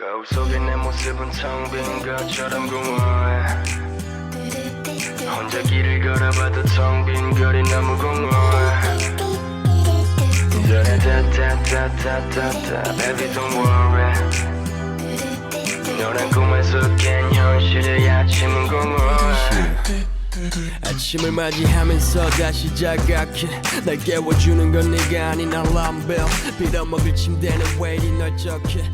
거울 속에 내 모습은 텅 빈 것처럼 공허해. 혼자 길을 걸어봐도 텅 빈 거리 너무 공허해. Baby don't worry. 너란 꿈에서 깬 현실의 아침은 공허해. 아침을 맞이하면서 다시 자각해. 날 깨워주는 건 네가 아닌 알람벨. 빌어먹을 침대는 왜 이리 널쩍해.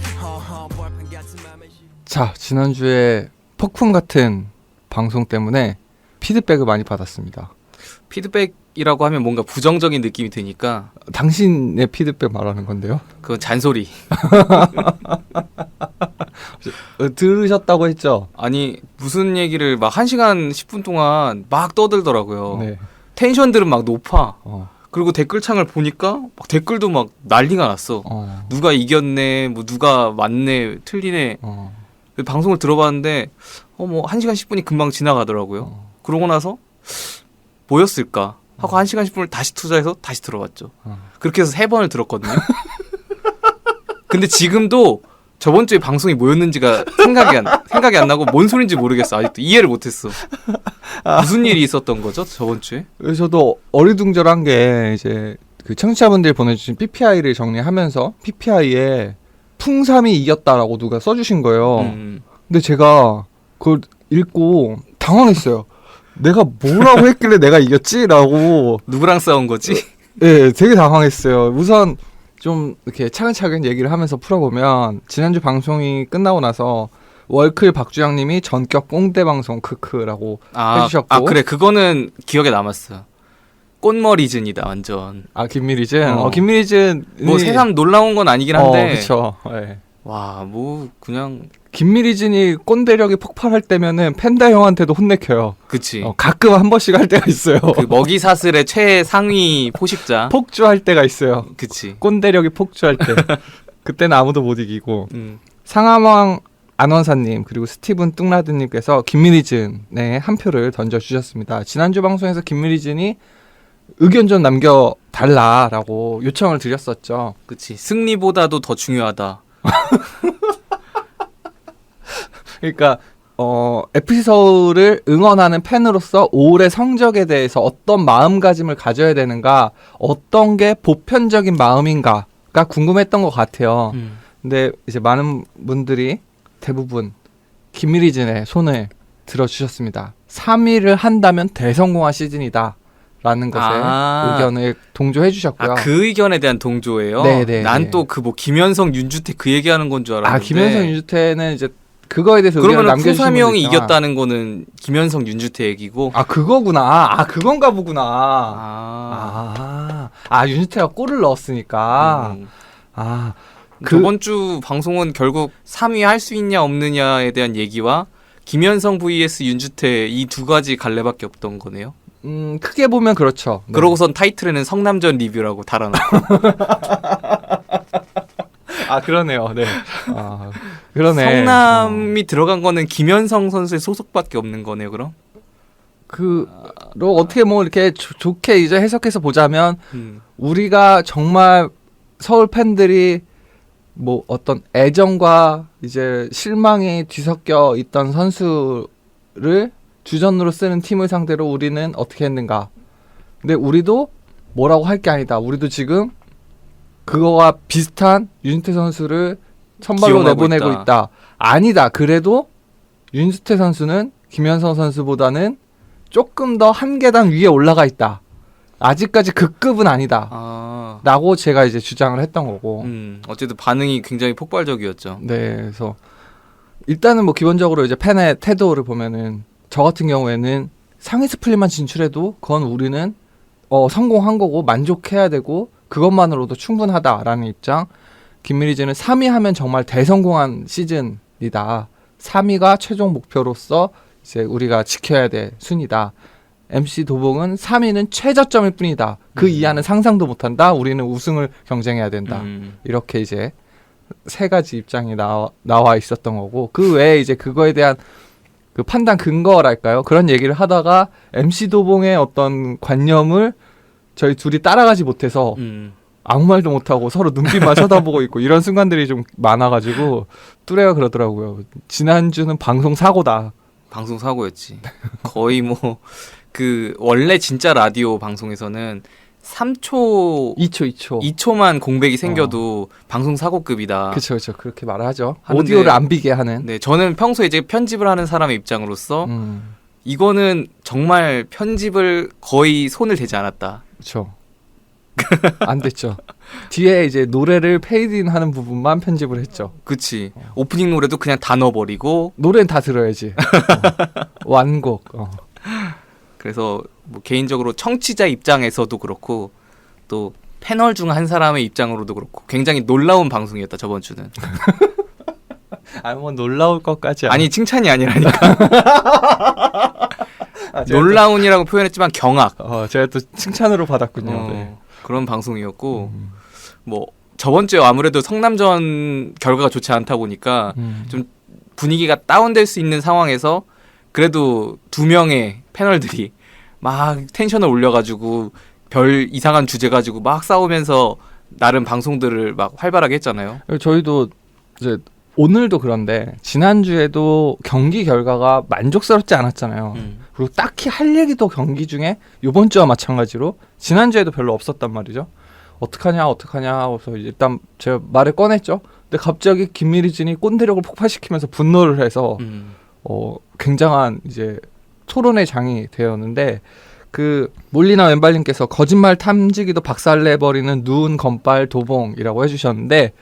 벌판 같은 맘에 자, 지난주에 폭풍 같은 방송 때문에 피드백을 많이 받았습니다. 피드백이라고 하면 뭔가 부정적인 느낌이 드니까 당신의 피드백 말하는 건데요. 그건 잔소리. 들으셨다고 했죠? 아니 무슨 얘기를 막 1시간 10분 동안 막 떠들더라고요. 네. 텐션들은 막 높아. 어. 그리고 댓글창을 보니까 막 댓글도 막 난리가 났어. 누가 이겼네, 뭐 누가 맞네, 틀리네. 방송을 들어봤는데 뭐 1시간 10분이 금방 지나가더라고요. 그러고 나서 뭐였을까 하고 1시간 10분을 다시 투자해서 다시 들어봤죠. 그렇게 해서 3번을 들었거든요. 근데 지금도 저번 주에 방송이 뭐였는지가 생각이 안 나고 뭔 소린지 모르겠어. 아직도 이해를 못했어. 무슨 일이 있었던 거죠 저번 주에? 저도 어리둥절한 게 이제 그 청취자분들이 보내주신 PPI를 정리하면서 PPI에 풍삼이 이겼다라고 누가 써주신 거예요. 근데 제가 그걸 읽고 당황했어요. 내가 뭐라고 했길래 내가 이겼지라고. 누구랑 싸운 거지? 네, 되게 당황했어요. 우선 좀 이렇게 차근차근 얘기를 하면서 풀어보면 지난주 방송이 끝나고 나서 월클 박주영님이 전격 꽁대 방송 크크라고 해주셨고. 그래 그거는 기억에 남았어. 꽃머리즌이다 완전. 김미리즌. 김미리즌 뭐 새삼 놀라운 건 아니긴 한데. 그렇죠. 네. 와, 뭐 그냥 김미리즌이 꼰대력이 폭발할 때면은 팬다 형한테도 혼내켜요. 그치. 가끔 한 번씩 할 때가 있어요. 그 먹이 사슬의 최상위 포식자. 폭주할 때가 있어요. 그치. 꼰대력이 폭주할 때. 그때는 아무도 못 이기고. 상하왕 안원사님 그리고 스티븐 뚱라드님께서 김미리즌에 한 표를 던져주셨습니다. 지난주 방송에서 김미리즌이 의견 좀 남겨달라라고 요청을 드렸었죠. 그치. 승리보다도 더 중요하다. 그러니까 FC 서울을 응원하는 팬으로서 올해 성적에 대해서 어떤 마음가짐을 가져야 되는가, 어떤 게 보편적인 마음인가가 궁금했던 것 같아요. 근데 이제 많은 분들이 대부분 김미리즌의 손을 들어주셨습니다. 3위를 한다면 대성공한 시즌이다 라는 것에 의견을 동조해 주셨고요. 그 의견에 대한 동조예요? 네네. 난 또 그 뭐 김현성, 윤주태 그 얘기하는 건 줄 알았는데. 김현성, 윤주태는 이제 그거에 대해서 의견을 남겨주신 그러면 풍삼이 형이 분들 있잖아. 이겼다는 거는 김현성, 윤주태 얘기고. 그거구나. 그건가 보구나. 윤주태가 골을 넣었으니까. 저번 주 방송은 결국 3위 할 수 있냐 없느냐에 대한 얘기와 김현성 vs 윤주태 이 두 가지 갈래밖에 없던 거네요. 크게 보면 그렇죠. 네. 그러고선 타이틀에는 성남전 리뷰라고 달아놓고. 그러네요. 네. 그러네. 성남이 들어간 거는 김현성 선수의 소속밖에 없는 거네요, 그럼? 어떻게 뭐 이렇게 좋게 이제 해석해서 보자면 우리가 정말 서울 팬들이 뭐 어떤 애정과 이제 실망이 뒤섞여 있던 선수를 주전으로 쓰는 팀을 상대로 우리는 어떻게 했는가. 근데 우리도 뭐라고 할 게 아니다. 우리도 지금 그거와 비슷한 윤주태 선수를 선발로 내보내고 있다. 아니다. 그래도 윤주태 선수는 김현성 선수보다는 조금 더 한 계단 위에 올라가 있다. 아직까지 그 급은 아니다. 라고 제가 이제 주장을 했던 거고. 어쨌든 반응이 굉장히 폭발적이었죠. 네. 그래서 일단은 뭐 기본적으로 이제 팬의 태도를 보면은 저 같은 경우에는 상위 스플릿만 진출해도 그건 우리는 성공한 거고 만족해야 되고 그것만으로도 충분하다라는 입장. 김미리즈는 3위 하면 정말 대성공한 시즌이다. 3위가 최종 목표로서 이제 우리가 지켜야 될 순위다. MC 도봉은 3위는 최저점일 뿐이다. 그 이하는 상상도 못한다. 우리는 우승을 경쟁해야 된다. 이렇게 이제 세 가지 입장이 나와 있었던 거고, 그 외에 이제 그거에 대한 그 판단 근거랄까요? 그런 얘기를 하다가 MC 도봉의 어떤 관념을 저희 둘이 따라가지 못해서 아무 말도 못하고 서로 눈빛만 쳐다보고 있고 이런 순간들이 좀 많아가지고 뚜레가 그러더라고요. 지난주는 방송 사고다. 방송 사고였지. 거의 뭐 그 원래 진짜 라디오 방송에서는 3초 2초만 공백이 생겨도 방송 사고급이다. 그렇죠. 그렇게 말하죠. 하는데, 오디오를 안 비게 하는. 네, 저는 평소에 이제 편집을 하는 사람의 입장으로서 이거는 정말 편집을 거의 손을 대지 않았다. 그렇죠. 안 됐죠. 뒤에 이제 노래를 페이드인 하는 부분만 편집을 했죠. 그치. 오프닝 노래도 그냥 다 넣어버리고 노래는 다 들어야지. 완곡. 그래서 뭐 개인적으로 청취자 입장에서도 그렇고 또 패널 중 한 사람의 입장으로도 그렇고 굉장히 놀라운 방송이었다 저번 주는. 아니 뭐 놀라울 것까지 아니 칭찬이 아니라니까. 놀라운이라고 표현했지만 경악. 제가 또 칭찬으로 받았군요. 네. 그런 방송이었고 뭐 저번 주에 아무래도 성남전 결과가 좋지 않다 보니까 좀 분위기가 다운될 수 있는 상황에서 그래도 2명의 패널들이 막 텐션을 올려가지고 별 이상한 주제 가지고 막 싸우면서 나름 방송들을 막 활발하게 했잖아요. 저희도 이제 오늘도 그런데 지난주에도 경기 결과가 만족스럽지 않았잖아요. 그리고 딱히 할 얘기도 경기 중에 이번 주와 마찬가지로 지난주에도 별로 없었단 말이죠. 어떡하냐 그래서 일단 제가 말을 꺼냈죠. 근데 갑자기 김미리진이 꼰대력을 폭발시키면서 분노를 해서 굉장한 이제 토론의 장이 되었는데 그 몰리나 왼발님께서 거짓말 탐지기도 박살내버리는 누운 건빨 도봉이라고 해주셨는데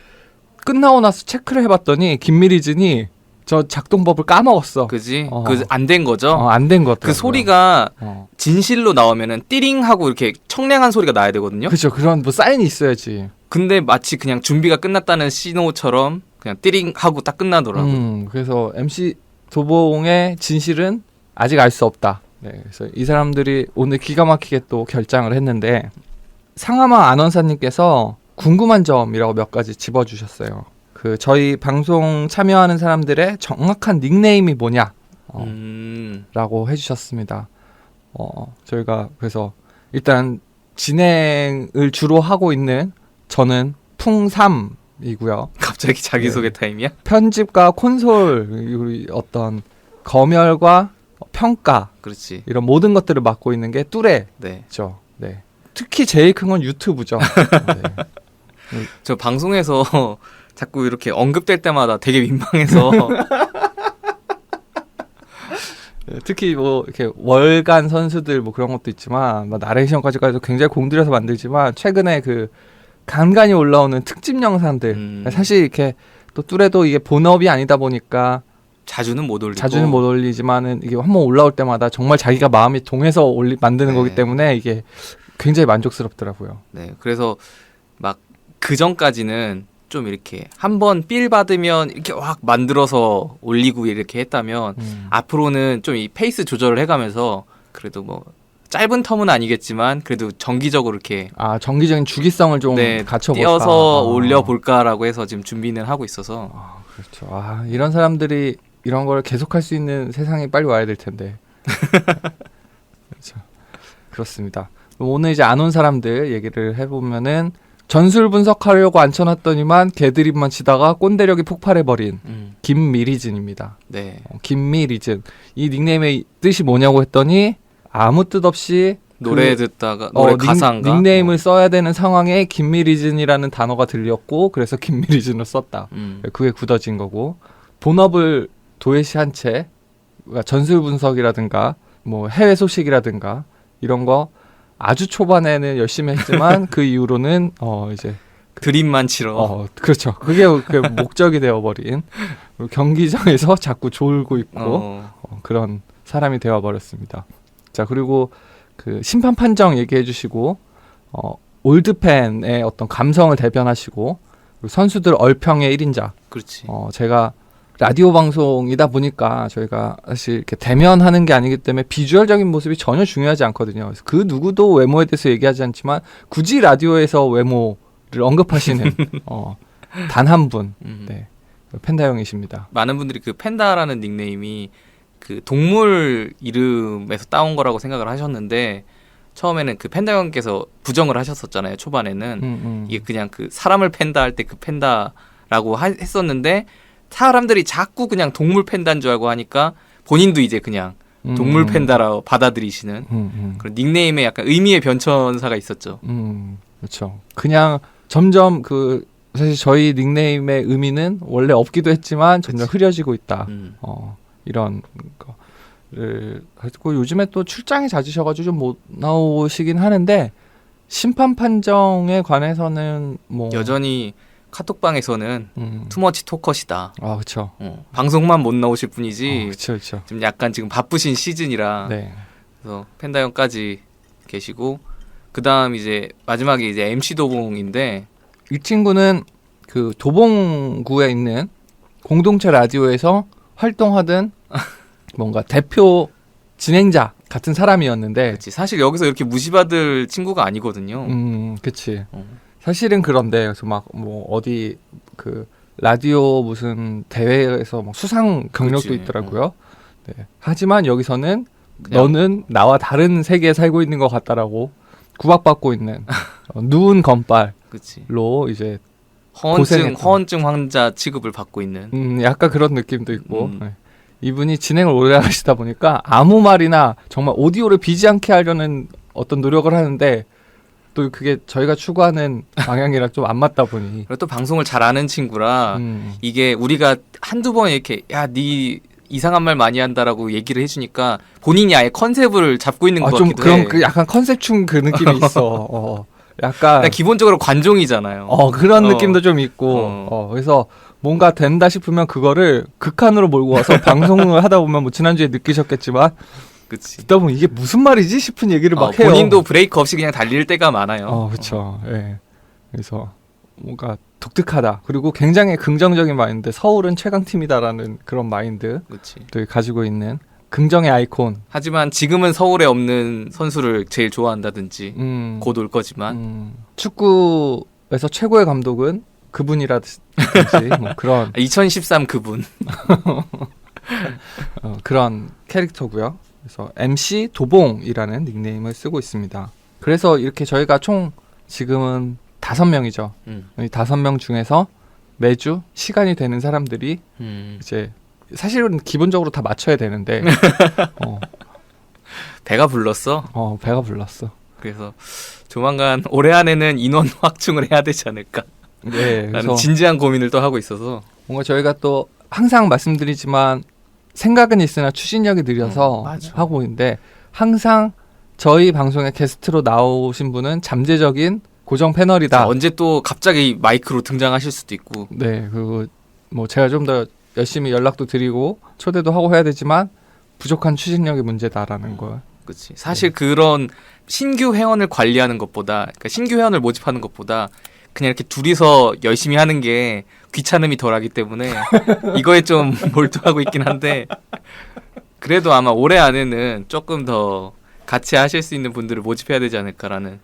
끝나고 나서 체크를 해봤더니 김미리진이 저 작동법을 까먹었어. 그지? 그 안 된 거죠? 안 된 것. 그 소리가 진실로 나오면은 띠링하고 이렇게 청량한 소리가 나야 되거든요. 그렇죠. 그런 뭐 사인이 있어야지. 근데 마치 그냥 준비가 끝났다는 신호처럼 그냥 띠링하고 딱 끝나더라고. 그래서 MC 도봉의 진실은 아직 알 수 없다. 네, 그래서 이 사람들이 오늘 기가 막히게 또 결장을 했는데 상하마 아나운서님께서 궁금한 점이라고 몇 가지 집어주셨어요. 그 저희 방송 참여하는 사람들의 정확한 닉네임이 뭐냐 라고 해주셨습니다. 저희가 그래서 일단 진행을 주로 하고 있는 저는 풍삼이고요. 갑자기 자기소개 타임이야? 편집과 콘솔 어떤 검열과 평가 그렇지. 이런 모든 것들을 맡고 있는 게 뚜레죠. 네. 특히 제일 큰 건 유튜브죠. 네. 저 방송에서 자꾸 이렇게 언급될 때마다 되게 민망해서 특히 뭐 이렇게 월간 선수들 뭐 그런 것도 있지만 뭐 나레이션까지도 굉장히 공들여서 만들지만 최근에 그 간간히 올라오는 특집 영상들 사실 이렇게 또 뚜레도 이게 본업이 아니다 보니까 자주는 못 올리지만은 이게 한번 올라올 때마다 정말 자기가 마음이 동해서 만드는 거기 때문에 이게 굉장히 만족스럽더라고요. 네, 그래서 막 그 전까지는 좀 이렇게 한번 필 받으면 이렇게 확 만들어서 올리고 이렇게 했다면 앞으로는 좀 이 페이스 조절을 해가면서 그래도 뭐 짧은 텀은 아니겠지만 그래도 정기적으로 이렇게 정기적인 주기성을 좀 갖춰볼까 띄어서 올려볼까라고 해서 지금 준비는 하고 있어서 그렇죠. 이런 사람들이 이런 걸 계속할 수 있는 세상이 빨리 와야 될 텐데. 그렇죠. 그렇습니다. 오늘 이제 안 온 사람들 얘기를 해보면은 전술 분석하려고 앉혀놨더니만 개드립만 치다가 꼰대력이 폭발해버린 김미리진입니다. 네. 김미리진. 이 닉네임의 뜻이 뭐냐고 했더니 아무 뜻 없이 노래 듣다가 노래 가사인가? 닉네임을 써야 되는 상황에 김미리진이라는 단어가 들렸고 그래서 김미리진을 썼다. 그게 굳어진 거고 본업을 도외시한 채 전술 분석이라든가 뭐 해외 소식이라든가 이런 거 아주 초반에는 열심히 했지만 그 이후로는 이제 드립만 치러 그렇죠. 그게 그 목적이 되어버린 경기장에서 자꾸 졸고 있고 그런 사람이 되어버렸습니다. 자 그리고 그 심판 판정 얘기해주시고 올드팬의 어떤 감성을 대변하시고 그리고 선수들 얼평의 1인자. 그렇지. 제가 라디오 방송이다 보니까 저희가 사실 이렇게 대면하는 게 아니기 때문에 비주얼적인 모습이 전혀 중요하지 않거든요. 그래서 그 누구도 외모에 대해서 얘기하지 않지만 굳이 라디오에서 외모를 언급하시는 단 한 분, 네, 펜다 형이십니다. 많은 분들이 그 펜다라는 닉네임이 그 동물 이름에서 따온 거라고 생각을 하셨는데 처음에는 그 팬다 형께서 부정을 하셨었잖아요. 초반에는 이게 그냥 그 사람을 팬다 할 때 그 팬다라고 했었는데 사람들이 자꾸 그냥 동물 팬다인 줄 알고 하니까 본인도 이제 그냥 동물 팬다라고 받아들이시는 그런 닉네임에 약간 의미의 변천사가 있었죠. 그렇죠. 그냥 점점 그 사실 저희 닉네임의 의미는 원래 없기도 했지만 점점 흐려지고 있다. 이런 거를 하고 요즘에 또 출장이 잦으셔가지고 좀 못 나오시긴 하는데 심판 판정에 관해서는 뭐 여전히 카톡방에서는 투머치 토컷이다. 아 그렇죠. 방송만 못 나오실 뿐이지. 그렇죠. 좀 약간 지금 바쁘신 시즌이라. 네. 그래서 팬다 형까지 계시고 그다음 이제 마지막에 이제 MC 도봉인데 이 친구는 그 도봉구에 있는 공동체 라디오에서 활동하던 뭔가 대표 진행자 같은 사람이었는데 그치. 사실 여기서 이렇게 무시받을 친구가 아니거든요. 그치. 사실은 그런데 그래서 막 뭐 어디 그 라디오 무슨 대회에서 뭐 수상 경력도 그치. 있더라고요. 네. 하지만 여기서는 그냥- 너는 나와 다른 세계에 살고 있는 것 같다라고 구박받고 있는 누운 건빨로 그치. 이제 허언증 고생했던. 환자 취급을 받고 있는. 약간 그런 느낌도 있고 네. 이분이 진행을 오래 하시다 보니까 아무 말이나 정말 오디오를 비지 않게 하려는 어떤 노력을 하는데 또 그게 저희가 추구하는 방향이랑 좀 안 맞다 보니 그리고 또 방송을 잘 아는 친구라 이게 우리가 한두 번 이렇게 야, 네 이상한 말 많이 한다라고 얘기를 해주니까 본인이 아예 컨셉을 잡고 있는 것 좀 같기도 그런 해. 그 약간 컨셉충 그 느낌이 있어. 약간 그냥 기본적으로 관종이잖아요. 그런 느낌도 좀 있고 그래서 뭔가 된다 싶으면 그거를 극한으로 몰고 와서 방송을 하다 보면 뭐 지난주에 느끼셨겠지만 그치. 듣다 보면 이게 무슨 말이지 싶은 얘기를 막 해요. 본인도 브레이크 없이 그냥 달릴 때가 많아요. 그렇죠. 예. 그래서 뭔가 독특하다. 그리고 굉장히 긍정적인 마인드. 서울은 최강팀이다라는 그런 마인드를 그치. 가지고 있는 긍정의 아이콘. 하지만 지금은 서울에 없는 선수를 제일 좋아한다든지 곧 올 거지만 축구에서 최고의 감독은 그분이라든지 뭐 그런 2013 그분. 그런 캐릭터고요. 그래서 MC 도봉이라는 닉네임을 쓰고 있습니다. 그래서 이렇게 저희가 총 지금은 5명이죠. 이 5명 중에서 매주 시간이 되는 사람들이 이제 사실은 기본적으로 다 맞춰야 되는데 배가 불렀어. 배가 불렀어. 그래서 조만간 올해 안에는 인원 확충을 해야 되지 않을까. 네, 라는 그래서 진지한 고민을 또 하고 있어서 뭔가 저희가 또 항상 말씀드리지만 생각은 있으나 추진력이 느려서 맞아. 하고 있는데 항상 저희 방송에 게스트로 나오신 분은 잠재적인 고정 패널이다. 언제 또 갑자기 마이크로 등장하실 수도 있고. 네, 그리고 뭐 제가 좀 더 열심히 연락도 드리고 초대도 하고 해야 되지만 부족한 추진력이 문제다라는 걸. 그렇지. 사실 그런 신규 회원을 관리하는 것보다, 그러니까 신규 회원을 모집하는 것보다 그냥 이렇게 둘이서 열심히 하는 게 귀찮음이 덜하기 때문에 이거에 좀 몰두하고 있긴 한데 그래도 아마 올해 안에는 조금 더 같이 하실 수 있는 분들을 모집해야 되지 않을까라는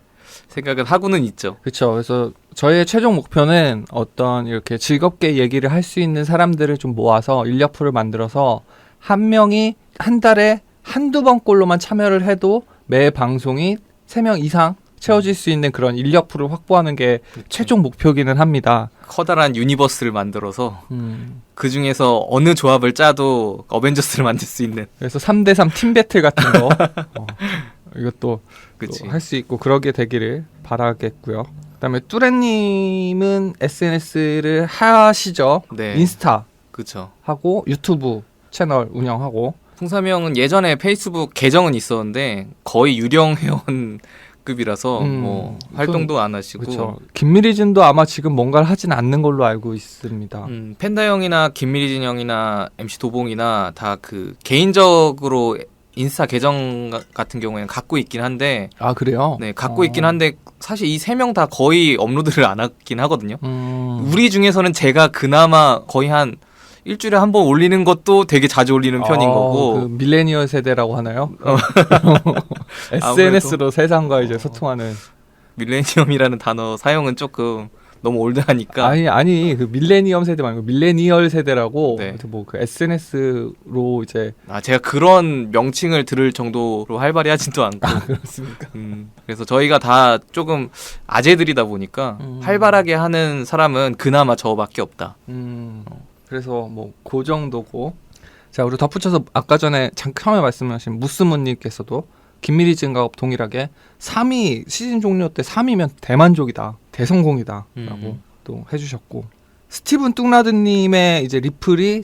생각은 하고는 있죠. 그렇죠. 그래서 저희의 최종 목표는 어떤 이렇게 즐겁게 얘기를 할 수 있는 사람들을 좀 모아서 인력풀을 만들어서 한 명이 한 달에 한두 번꼴로만 참여를 해도 매 방송이 3명 이상 채워질 수 있는 그런 인력풀을 확보하는 게 최종 목표기는 합니다. 커다란 유니버스를 만들어서 그 중에서 어느 조합을 짜도 어벤져스를 만들 수 있는. 그래서 3대3 팀 배틀 같은 거 이것도 할 수 있고 그러게 되기를 바라겠고요. 그다음에 뚜레님은 SNS를 하시죠. 네. 인스타 그렇죠. 하고 유튜브 채널 운영하고. 풍삼이 형은 예전에 페이스북 계정은 있었는데 거의 유령 회원급이라서 뭐 활동도 안 하시고. 그렇죠. 김미리진도 아마 지금 뭔가를 하진 않는 걸로 알고 있습니다. 팬다 형이나 김미리진 형이나 MC 도봉이나 다 그 개인적으로 인스타 계정 같은 경우에는 갖고 있긴 한데. 아 그래요? 네, 갖고 있긴 한데 사실 이 3명 다 거의 업로드를 안 하긴 하거든요. 우리 중에서는 제가 그나마 거의 한 일주일에 한 번 올리는 것도 되게 자주 올리는 편인 거고. 그 밀레니얼 세대라고 하나요? SNS로 세상과 이제 소통하는. 밀레니엄이라는 단어 사용은 조금 너무 올드하니까. 아니 그 밀레니엄 세대 말고 밀레니얼 세대라고 네. 뭐 그 SNS로 이제 제가 그런 명칭을 들을 정도로 활발히 하진도 않고. 그렇습니까? 그래서 저희가 다 조금 아재들이다 보니까 활발하게 하는 사람은 그나마 저밖에 없다. 그래서 뭐 그 정도고. 자, 우리 덧붙여서 아까 전에 처음에 말씀하신 무스무님께서도 김미리즌과 동일하게 3위 시즌 종료 때 3위면 대만족이다, 대성공이다 라고 또 해주셨고, 스티븐 뚱라드님의 이제 리플이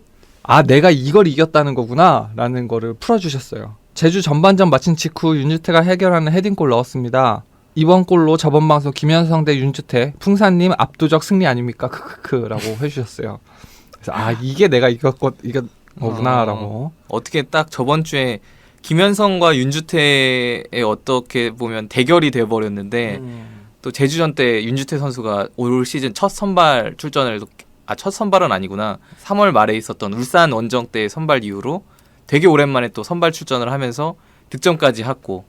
내가 이걸 이겼다는 거구나 라는 거를 풀어주셨어요. 제주 전반전 마친 직후 윤주태가 해결하는 헤딩골 넣었습니다. 이번 골로 저번 방송 김현성 대 윤주태 풍사님 압도적 승리 아닙니까? 크크크라고 해주셨어요. 그래서 이게 내가 이겼구나라고. 어떻게 딱 저번 주에 김현성과 윤주태의 어떻게 보면 대결이 돼버렸는데 또 제주전 때 윤주태 선수가 올 시즌 첫 선발 출전을 첫 선발은 아니구나. 3월 말에 있었던 울산 원정 때 선발 이후로 되게 오랜만에 또 선발 출전을 하면서 득점까지 했고,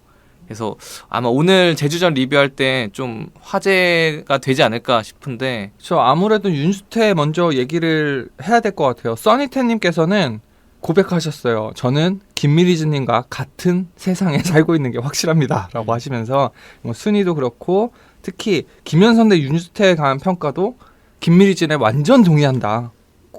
그래서 아마 오늘 제주전 리뷰할 때 좀 화제가 되지 않을까 싶은데. 아무래도 윤주태 먼저 얘기를 해야 될 것 같아요. 써니텐님께서는 고백하셨어요. 저는 김미리즈님과 같은 세상에 살고 있는 게 확실합니다 라고 하시면서 뭐 순위도 그렇고 특히 김현선 대 윤주태에 관한 평가도 김미리진에 완전 동의한다.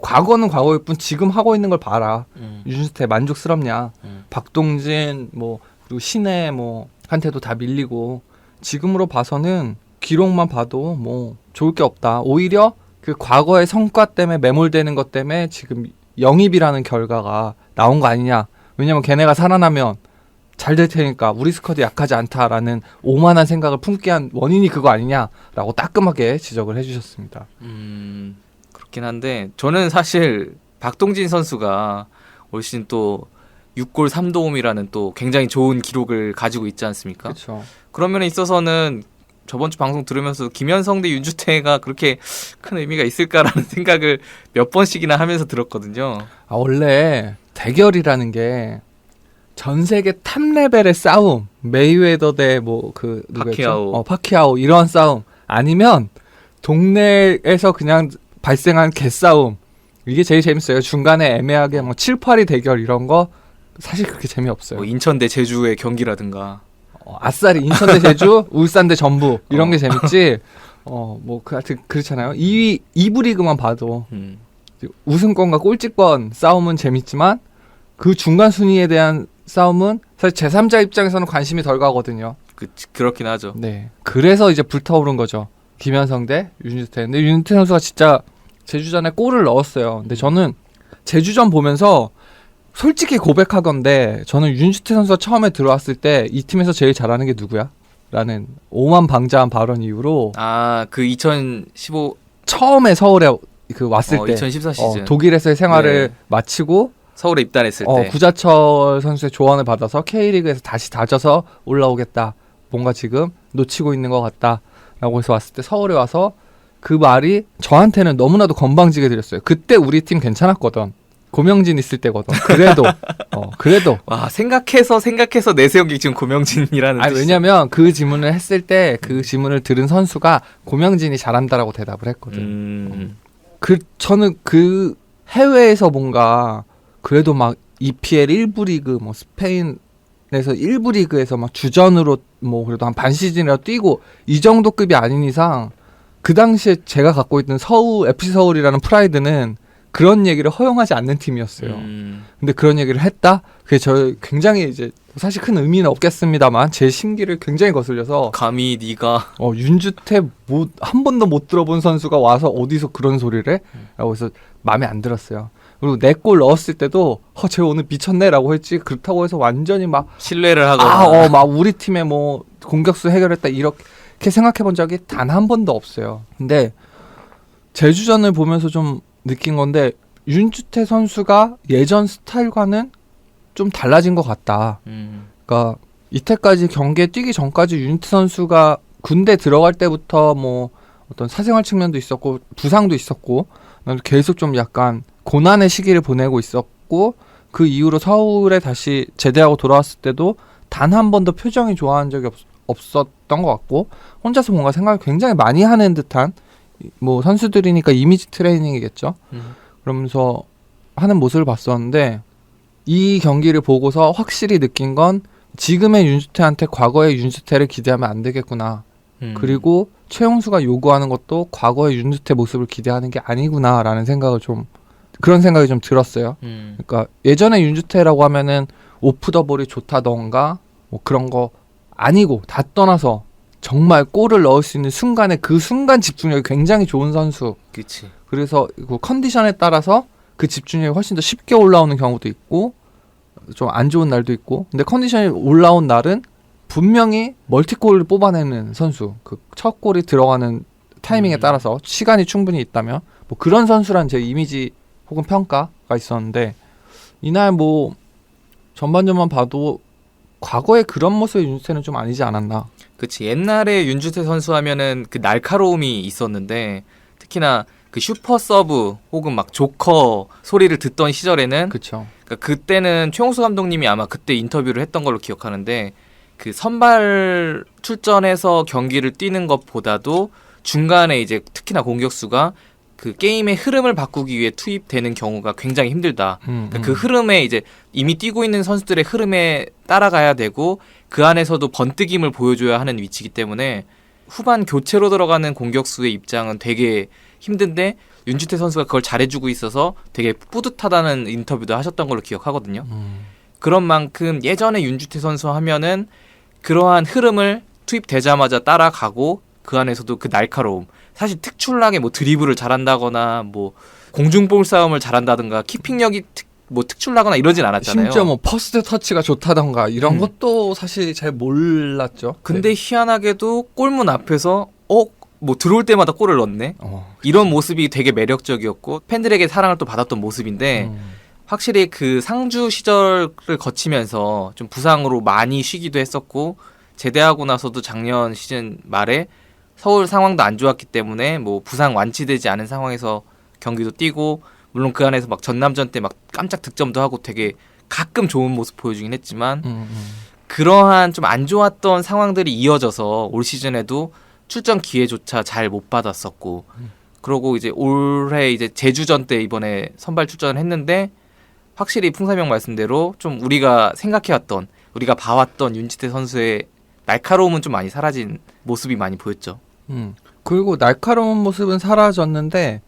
과거는 과거일 뿐 지금 하고 있는 걸 봐라. 윤주태 만족스럽냐. 박동진 뭐 그리고 신혜 뭐 한테도 다 밀리고 지금으로 봐서는 기록만 봐도 뭐 좋을 게 없다. 오히려 그 과거의 성과 때문에 매몰되는 것 때문에 지금 영입이라는 결과가 나온 거 아니냐. 왜냐면 걔네가 살아나면 잘 될 테니까 우리 스쿼드 약하지 않다라는 오만한 생각을 품게 한 원인이 그거 아니냐라고 따끔하게 지적을 해주셨습니다. 그렇긴 한데 저는 사실 박동진 선수가 올 시즌 또 6골 3도움이라는 또 굉장히 좋은 기록을 가지고 있지 않습니까? 그렇죠. 그런 면에 있어서는 저번 주 방송 들으면서 김현성 대 윤주태가 그렇게 큰 의미가 있을까라는 생각을 몇 번씩이나 하면서 들었거든요. 원래 대결이라는 게 전 세계 탑 레벨의 싸움, 메이웨더 대 뭐 그 누구였죠? 파키아오 이런 싸움 아니면 동네에서 그냥 발생한 개싸움, 이게 제일 재밌어요. 중간에 애매하게 뭐 7, 8위 대결 이런 거 사실 그렇게 재미없어요. 인천 대 제주의 경기라든가 아싸리 인천 대 제주, 울산 대 전북 이런 게 재밌지. 뭐 하여튼 그렇잖아요. 2부 리그만 봐도 우승권과 꼴찌권 싸움은 재밌지만 그 중간 순위에 대한 싸움은 사실 제3자 입장에서는 관심이 덜 가거든요. 그렇긴 하죠. 네. 그래서 이제 불타오른 거죠. 김현성 대 윤주태. 근데 윤주태 선수가 진짜 제주전에 골을 넣었어요. 근데 저는 제주전 보면서 솔직히 고백하건데 저는 윤주태 선수가 처음에 들어왔을 때 이 팀에서 제일 잘하는 게 누구야? 라는 오만방자한 발언 이후로 그 2015 처음에 서울에 그 왔을 때 2014 시즌 독일에서의 생활을 마치고 서울에 입단했을 때 구자철 선수의 조언을 받아서 K리그에서 다시 다져서 올라오겠다. 뭔가 지금 놓치고 있는 것 같다. 라고 해서 왔을 때 서울에 와서 그 말이 저한테는 너무나도 건방지게 들렸어요. 그때 우리 팀 괜찮았거든. 고명진 있을 때거든. 그래도 와, 생각해서 내세운 게 지금 고명진이라는 뜻이죠. 왜냐면 그 질문을 했을 때 그 질문을 들은 선수가 고명진이 잘한다라고 대답을 했거든. 저는 그 해외에서 뭔가 그래도 막 EPL 1부 리그 뭐 스페인에서 1부 리그에서 막 주전으로 뭐 그래도 한 반 시즌이라도 뛰고 이 정도 급이 아닌 이상 그 당시에 제가 갖고 있던 FC 서울이라는 프라이드는 그런 얘기를 허용하지 않는 팀이었어요. 근데 그런 얘기를 했다? 그게 저 굉장히 이제 사실 큰 의미는 없겠습니다만 제 심기를 굉장히 거슬려서 감히 네가 윤주태 한 번도 못 들어본 선수가 와서 어디서 그런 소리를 해? 라고 해서 마음에 안 들었어요. 그리고 내 골 넣었을 때도 쟤 오늘 미쳤네 라고 했지 그렇다고 해서 완전히 막 신뢰를 하거나 막 우리 팀의 뭐 공격수 해결했다 이렇게 생각해 본 적이 단 한 번도 없어요. 근데 제주전을 보면서 좀 느낀 건데 윤주태 선수가 예전 스타일과는 좀 달라진 것 같다. 그러니까 이때까지 경기에 뛰기 전까지 윤주태 선수가 군대 들어갈 때부터 뭐 어떤 사생활 측면도 있었고 부상도 있었고 계속 좀 약간 고난의 시기를 보내고 있었고 그 이후로 서울에 다시 제대하고 돌아왔을 때도 단 한 번도 표정이 좋아한 적이 없었던 것 같고 혼자서 뭔가 생각을 굉장히 많이 하는 듯한 뭐 선수들이니까 이미지 트레이닝이겠죠. 그러면서 하는 모습을 봤었는데 이 경기를 보고서 확실히 느낀 건 지금의 윤주태한테 과거의 윤주태를 기대하면 안 되겠구나. 그리고 최용수가 요구하는 것도 과거의 윤주태 모습을 기대하는 게 아니구나라는 생각을 좀 그런 생각이 좀 들었어요. 그러니까 예전에 윤주태라고 하면은 오프 더 볼이 좋다던가 뭐 그런 거 아니고 다 떠나서 정말 골을 넣을 수 있는 순간에 그 순간 집중력이 굉장히 좋은 선수. 그치. 그래서 그 컨디션에 따라서 그 집중력이 훨씬 더 쉽게 올라오는 경우도 있고 좀 안 좋은 날도 있고 근데 컨디션이 올라온 날은 분명히 멀티골을 뽑아내는 선수. 그 첫 골이 들어가는 타이밍에 따라서 시간이 충분히 있다면 뭐 그런 선수란 제 이미지 혹은 평가가 있었는데 이날 뭐 전반전만 봐도 과거에 그런 모습의 윤주태는 좀 아니지 않았나. 그치. 옛날에 윤주태 선수 하면은 그 날카로움이 있었는데 특히나 그 슈퍼 서브 혹은 막 조커 소리를 듣던 시절에는 그쵸. 그러니까 그때는 최용수 감독님이 아마 그때 인터뷰를 했던 걸로 기억하는데 그 선발 출전해서 경기를 뛰는 것보다도 중간에 이제 특히나 공격수가 그 게임의 흐름을 바꾸기 위해 투입되는 경우가 굉장히 힘들다. 그러니까 그 흐름에 이제 이미 뛰고 있는 선수들의 흐름에 따라가야 되고 그 안에서도 번뜩임을 보여줘야 하는 위치이기 때문에 후반 교체로 들어가는 공격수의 입장은 되게 힘든데 윤주태 선수가 그걸 잘해주고 있어서 되게 뿌듯하다는 인터뷰도 하셨던 걸로 기억하거든요. 그런 만큼 예전에 윤주태 선수 하면은 그러한 흐름을 투입되자마자 따라가고 그 안에서도 그 날카로움 사실 특출나게 뭐 드리블을 잘한다거나 뭐 공중볼 싸움을 잘한다든가 키핑력이 뭐 특출나거나 이러진 않았잖아요. 심지어 뭐 퍼스트 터치가 좋다던가 이런 것도 사실 잘 몰랐죠. 근데 희한하게도 골문 앞에서 뭐 들어올 때마다 골을 넣네. 이런 모습이 되게 매력적이었고 팬들에게 사랑을 또 받았던 모습인데 확실히 그 상주 시절을 거치면서 좀 부상으로 많이 쉬기도 했었고 제대하고 나서도 작년 시즌 말에 서울 상황도 안 좋았기 때문에 뭐 부상 완치되지 않은 상황에서 경기도 뛰고 물론 그 안에서 막 전남전 때 막 깜짝 득점도 하고 되게 가끔 좋은 모습 보여주긴 했지만 그러한 좀 안 좋았던 상황들이 이어져서 올 시즌에도 출전 기회조차 잘 못 받았었고 그러고 이제 올해 이제 제주전 때 이번에 선발 출전을 했는데 확실히 풍사명 말씀대로 좀 우리가 생각해왔던 우리가 봐왔던 윤지태 선수의 날카로움은 좀 많이 사라진 모습이 많이 보였죠. 그리고 날카로운 모습은 사라졌는데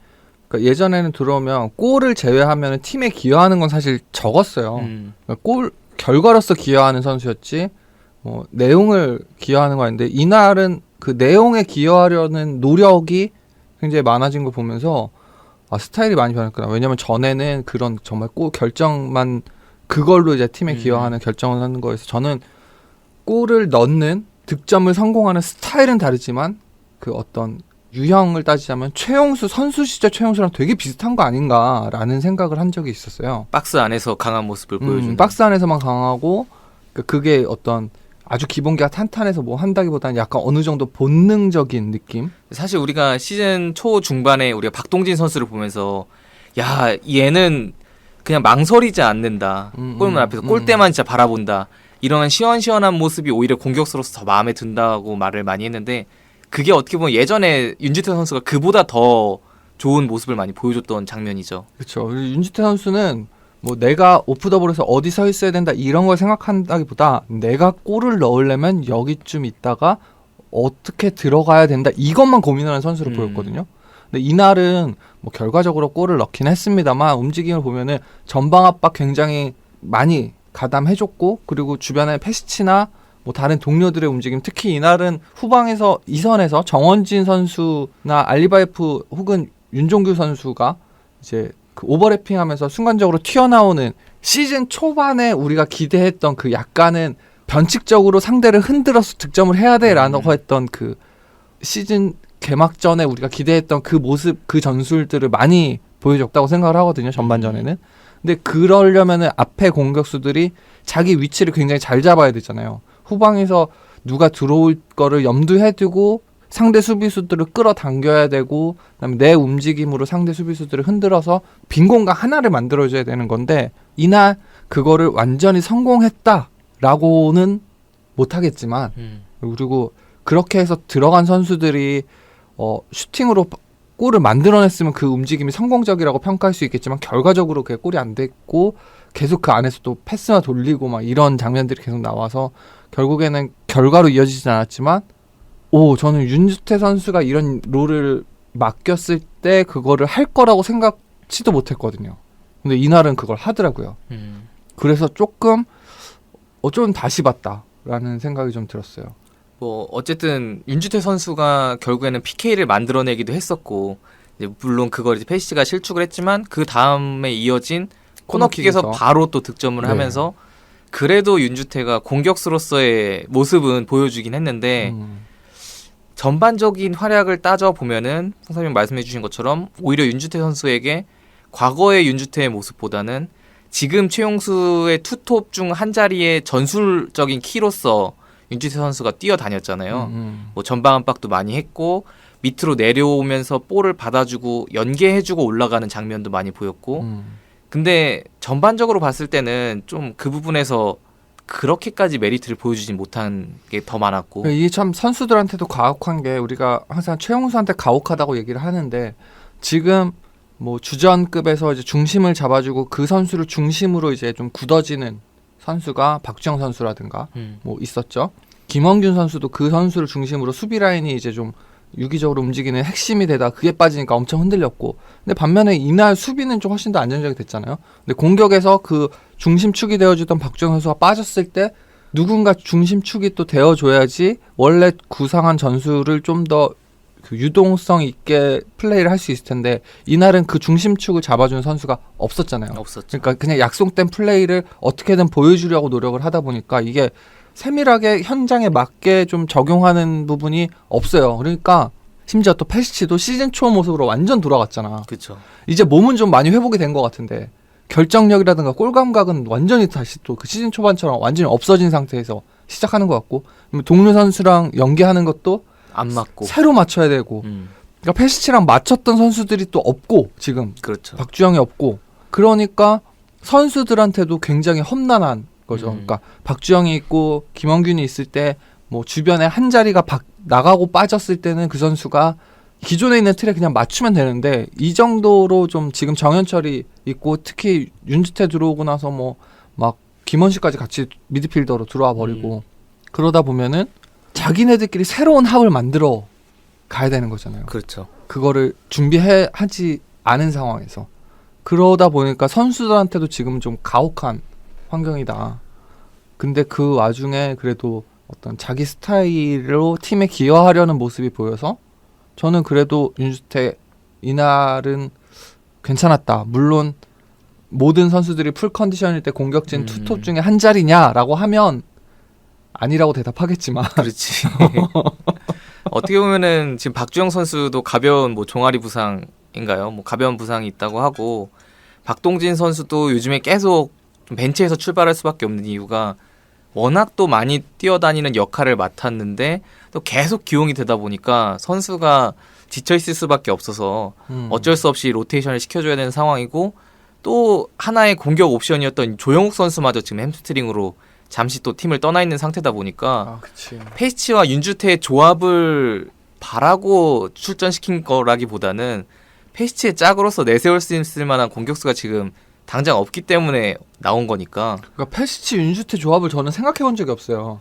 그러니까 예전에는 들어오면 골을 제외하면 팀에 기여하는 건 사실 적었어요. 그러니까 골 결과로서 기여하는 선수였지 뭐 내용을 기여하는 거 아닌데 이날은 그 내용에 기여하려는 노력이 굉장히 많아진 걸 보면서 스타일이 많이 변했구나. 왜냐면 전에는 그런 정말 골 결정만 그걸로 이제 팀에 기여하는 결정을 하는 거여서 저는 골을 넣는 득점을 성공하는 스타일은 다르지만 그 어떤 유형을 따지자면 최용수 선수 시절 최용수랑 되게 비슷한 거 아닌가라는 생각을 한 적이 있었어요. 박스 안에서 강한 모습을 보여주는. 박스 안에서만 강하고 그게 어떤 아주 기본기가 탄탄해서 뭐 한다기보다는 약간 어느 정도 본능적인 느낌? 사실 우리가 시즌 초 중반에 우리가 박동진 선수를 보면서 야 얘는 그냥 망설이지 않는다. 골문 앞에서 골대만 진짜 바라본다. 이런 시원시원한 모습이 오히려 공격수로서 더 마음에 든다고 말을 많이 했는데 그게 어떻게 보면 예전에 윤지태 선수가 그보다 더 좋은 모습을 많이 보여줬던 장면이죠. 그렇죠. 윤지태 선수는 뭐 내가 오프더볼에서 어디 서 있어야 된다 이런 걸 생각한다기보다 내가 골을 넣으려면 여기쯤 있다가 어떻게 들어가야 된다 이것만 고민하는 선수로 보였거든요. 근데 이날은 뭐 결과적으로 골을 넣긴 했습니다만 움직임을 보면은 전방 압박 굉장히 많이 가담해줬고 그리고 주변에 패스치나 뭐 다른 동료들의 움직임 특히 이날은 후방에서 2선에서 정원진 선수나 알리바이프 혹은 윤종규 선수가 이제 그 오버래핑하면서 순간적으로 튀어나오는 시즌 초반에 우리가 기대했던 그 약간은 변칙적으로 상대를 흔들어서 득점을 해야 돼라고 했던 그 시즌 개막전에 우리가 기대했던 그 모습 그 전술들을 많이 보여줬다고 생각을 하거든요. 전반전에는. 근데 그러려면은 앞에 공격수들이 자기 위치를 굉장히 잘 잡아야 되잖아요. 후방에서 누가 들어올 거를 염두에 두고 상대 수비수들을 끌어당겨야 되고 그다음에 내 움직임으로 상대 수비수들을 흔들어서 빈 공간 하나를 만들어줘야 되는 건데 이날 그거를 완전히 성공했다라고는 못하겠지만 그리고 그렇게 해서 들어간 선수들이 슈팅으로 골을 만들어냈으면 그 움직임이 성공적이라고 평가할 수 있겠지만 결과적으로 그게 골이 안 됐고 계속 그 안에서 또 패스만 돌리고 막 이런 장면들이 계속 나와서 결국에는 결과로 이어지진 않았지만 저는 윤주태 선수가 이런 롤을 맡겼을 때 그거를 할 거라고 생각치도 못했거든요. 근데 이날은 그걸 하더라고요. 그래서 조금 다시 봤다라는 생각이 좀 들었어요. 뭐 어쨌든 윤주태 선수가 결국에는 PK를 만들어내기도 했었고 이제 물론 그걸 이제 페시치가 실축을 했지만 그 다음에 이어진 코너킥에서 바로 또 득점을 하면서 그래도 윤주태가 공격수로서의 모습은 보여주긴 했는데 전반적인 활약을 따져보면은 성사님 말씀해 주신 것처럼 오히려 윤주태 선수에게 과거의 윤주태의 모습보다는 지금 최용수의 투톱 중 한 자리의 전술적인 키로서 윤주태 선수가 뛰어다녔잖아요. 뭐 전방 압박도 많이 했고 밑으로 내려오면서 볼을 받아주고 연계해주고 올라가는 장면도 많이 보였고 근데 전반적으로 봤을 때는 좀 그 부분에서 그렇게까지 메리트를 보여주지 못한 게 더 많았고 이게 참 선수들한테도 가혹한 게 우리가 항상 최용수한테 가혹하다고 얘기를 하는데 지금 뭐 주전급에서 이제 중심을 잡아주고 그 선수를 중심으로 이제 좀 굳어지는 선수가 박주영 선수라든가 뭐 있었죠. 김원균 선수도 그 선수를 중심으로 수비 라인이 이제 좀 유기적으로 움직이는 핵심이 되다 그게 빠지니까 엄청 흔들렸고 근데 반면에 이날 수비는 좀 훨씬 더 안정적이 됐잖아요. 근데 공격에서 그 중심축이 되어주던 박주영 선수가 빠졌을 때 누군가 중심축이 또 되어줘야지 원래 구상한 전술을 좀 더 그 유동성 있게 플레이를 할 수 있을 텐데 이날은 그 중심축을 잡아주는 선수가 없었잖아요. 없었죠. 그러니까 그냥 약속된 플레이를 어떻게든 보여주려고 노력을 하다 보니까 이게 세밀하게 현장에 맞게 좀 적용하는 부분이 없어요. 그러니까 심지어 또 페시치도 시즌 초 모습으로 완전 돌아갔잖아. 그렇죠. 이제 몸은 좀 많이 회복이 된 것 같은데 결정력이라든가 골 감각은 완전히 다시 또 그 시즌 초반처럼 완전히 없어진 상태에서 시작하는 것 같고 동료 선수랑 연계하는 것도 안 맞고 새로 맞춰야 되고 그러니까 페시치랑 맞췄던 선수들이 또 없고 지금 그렇죠. 박주영이 없고 그러니까 선수들한테도 굉장히 험난한 거죠. 그러니까 박주영이 있고 김원균이 있을 때 뭐 주변에 한 자리가 나가고 빠졌을 때는 그 선수가 기존에 있는 틀에 그냥 맞추면 되는데 이 정도로 좀 지금 정현철이 있고 특히 윤주태 들어오고 나서 뭐 막 김원식까지 같이 미드필더로 들어와 버리고 그러다 보면은 자기네들끼리 새로운 합을 만들어 가야 되는 거잖아요. 그렇죠. 그거를 준비하지 않은 상황에서 그러다 보니까 선수들한테도 지금 좀 가혹한 환경이다. 근데 그 와중에 그래도 어떤 자기 스타일로 팀에 기여하려는 모습이 보여서 저는 그래도 윤주태 이날은 괜찮았다. 물론 모든 선수들이 풀 컨디션일 때 공격진 투톱 중에 한 자리냐라고 하면 아니라고 대답하겠지만 그렇지. 어떻게 보면은 지금 박주영 선수도 가벼운 뭐 종아리 부상인가요? 뭐 가벼운 부상이 있다고 하고 박동진 선수도 요즘에 계속 좀 벤치에서 출발할 수밖에 없는 이유가 워낙 또 많이 뛰어다니는 역할을 맡았는데 또 계속 기용이 되다 보니까 선수가 지쳐 있을 수밖에 없어서 어쩔 수 없이 로테이션을 시켜줘야 되는 상황이고 또 하나의 공격 옵션이었던 조영욱 선수마저 지금 햄스트링으로 잠시 또 팀을 떠나 있는 상태다 보니까 페시치와 윤주태의 조합을 바라고 출전시킨 거라기보다는 페시치의 짝으로서 내세울 수 있을 만한 공격수가 지금 당장 없기 때문에 나온 거니까. 그러니까 페시치 윤주태 조합을 저는 생각해 본 적이 없어요.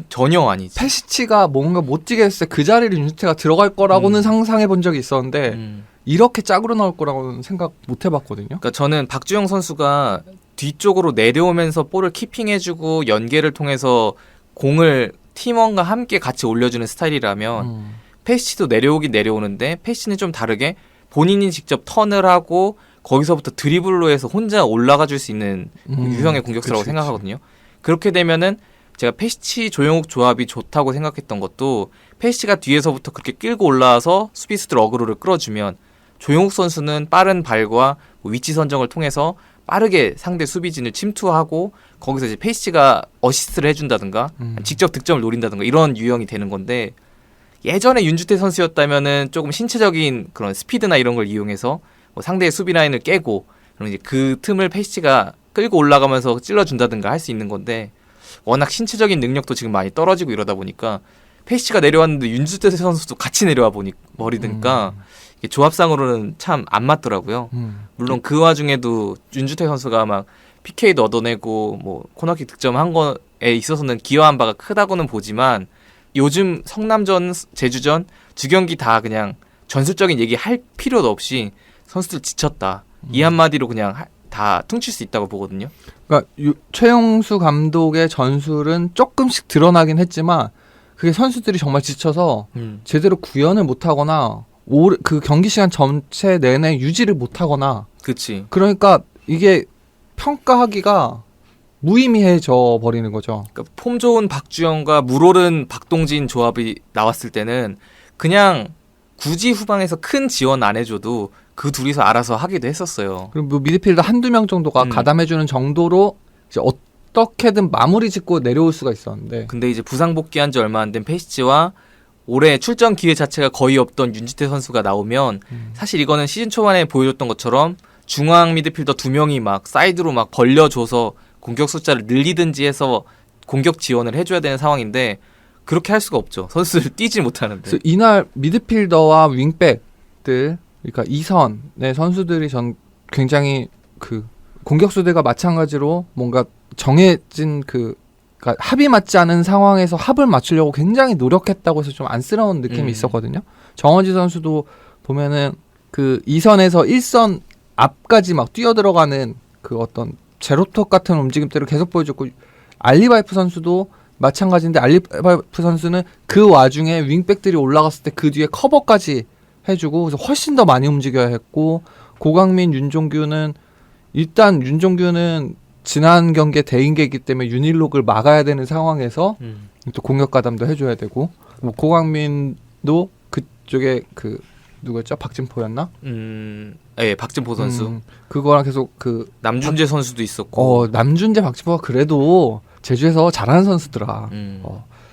전혀 아니지. 페시치가 뭔가 못 뛰게 했을 때 그 자리를 윤주태가 들어갈 거라고는 상상해 본 적이 있었는데 이렇게 짝으로 나올 거라고는 생각 못 해봤거든요. 그러니까 저는 박주영 선수가 뒤쪽으로 내려오면서 볼을 키핑해주고 연계를 통해서 공을 팀원과 함께 같이 올려주는 스타일이라면 페시치도 내려오긴 내려오는데 페시치는 좀 다르게 본인이 직접 턴을 하고 거기서부터 드리블로 해서 혼자 올라가 줄 수 있는 유형의 공격수라고 생각하거든요. 그렇게 되면은 제가 페시치 조영욱 조합이 좋다고 생각했던 것도 페시치가 뒤에서부터 그렇게 끌고 올라와서 수비수들 어그로를 끌어주면 조영욱 선수는 빠른 발과 위치 선정을 통해서 빠르게 상대 수비진을 침투하고 거기서 이제 페시치가 어시스트를 해준다든가 직접 득점을 노린다든가 이런 유형이 되는 건데 예전에 윤주태 선수였다면은 조금 신체적인 그런 스피드나 이런 걸 이용해서 뭐 상대의 수비 라인을 깨고 그럼 이제 그 틈을 페시치가 끌고 올라가면서 찔러준다든가 할 수 있는 건데 워낙 신체적인 능력도 지금 많이 떨어지고 이러다 보니까 페이시가 내려왔는데 윤주태 선수도 같이 내려와 버리니까 이게 조합상으로는 참 안 맞더라고요. 물론 그 와중에도 윤주태 선수가 막 PK도 얻어내고 뭐 코너킥 득점한 거에 있어서는 기여한 바가 크다고는 보지만 요즘 성남전, 제주전 두 경기 다 그냥 전술적인 얘기 할 필요도 없이 선수들 지쳤다. 이 한마디로 그냥 다 퉁칠 수 있다고 보거든요. 그러니까 최용수 감독의 전술은 조금씩 드러나긴 했지만 그게 선수들이 정말 지쳐서 제대로 구현을 못하거나 그 경기 시간 전체 내내 유지를 못하거나 그치. 그러니까 이게 평가하기가 무의미해져 버리는 거죠. 그러니까 폼 좋은 박주영과 물오른 박동진 조합이 나왔을 때는 그냥 굳이 후방에서 큰 지원 안 해줘도 그 둘이서 알아서 하기도 했었어요. 그리고 뭐 미드필더 한두 명 정도가 가담해주는 정도로 이제 어떻게든 마무리 짓고 내려올 수가 있었는데 근데 이제 부상 복귀한 지 얼마 안 된 페이시치와 올해 출전 기회 자체가 거의 없던 윤지태 선수가 나오면 사실 이거는 시즌 초반에 보여줬던 것처럼 중앙 미드필더 2명이 막 사이드로 막 벌려줘서 공격 숫자를 늘리든지 해서 공격 지원을 해줘야 되는 상황인데 그렇게 할 수가 없죠. 선수들 뛰지 못하는데. 그래서 이날 미드필더와 윙백들 그러니까 2선의 선수들이 전 굉장히 그 공격수들과 마찬가지로 뭔가 정해진 그러니까 합이 맞지 않은 상황에서 합을 맞추려고 굉장히 노력했다고 해서 좀 안쓰러운 느낌이 있었거든요. 정원지 선수도 보면은 그 2선에서 1선 앞까지 막 뛰어들어가는 그 어떤 제로톱 같은 움직임들을 계속 보여줬고 알리바이프 선수도 마찬가지인데 알리바이프 선수는 그 와중에 윙백들이 올라갔을 때 그 뒤에 커버까지 해주고 그래서 훨씬 더 많이 움직여야 했고 고강민, 윤종규는 일단 윤종규는 지난 경기에 대인계이기 때문에 윤일록을 막아야 되는 상황에서 또 공격 가담도 해줘야 되고 뭐 고강민도 그쪽에 그 누구였죠? 박진포였나? 예, 박진포 선수. 그거랑 계속 그 남준재 선수도 있었고. 남준재, 박진포가 그래도 제주에서 잘하는 선수더라.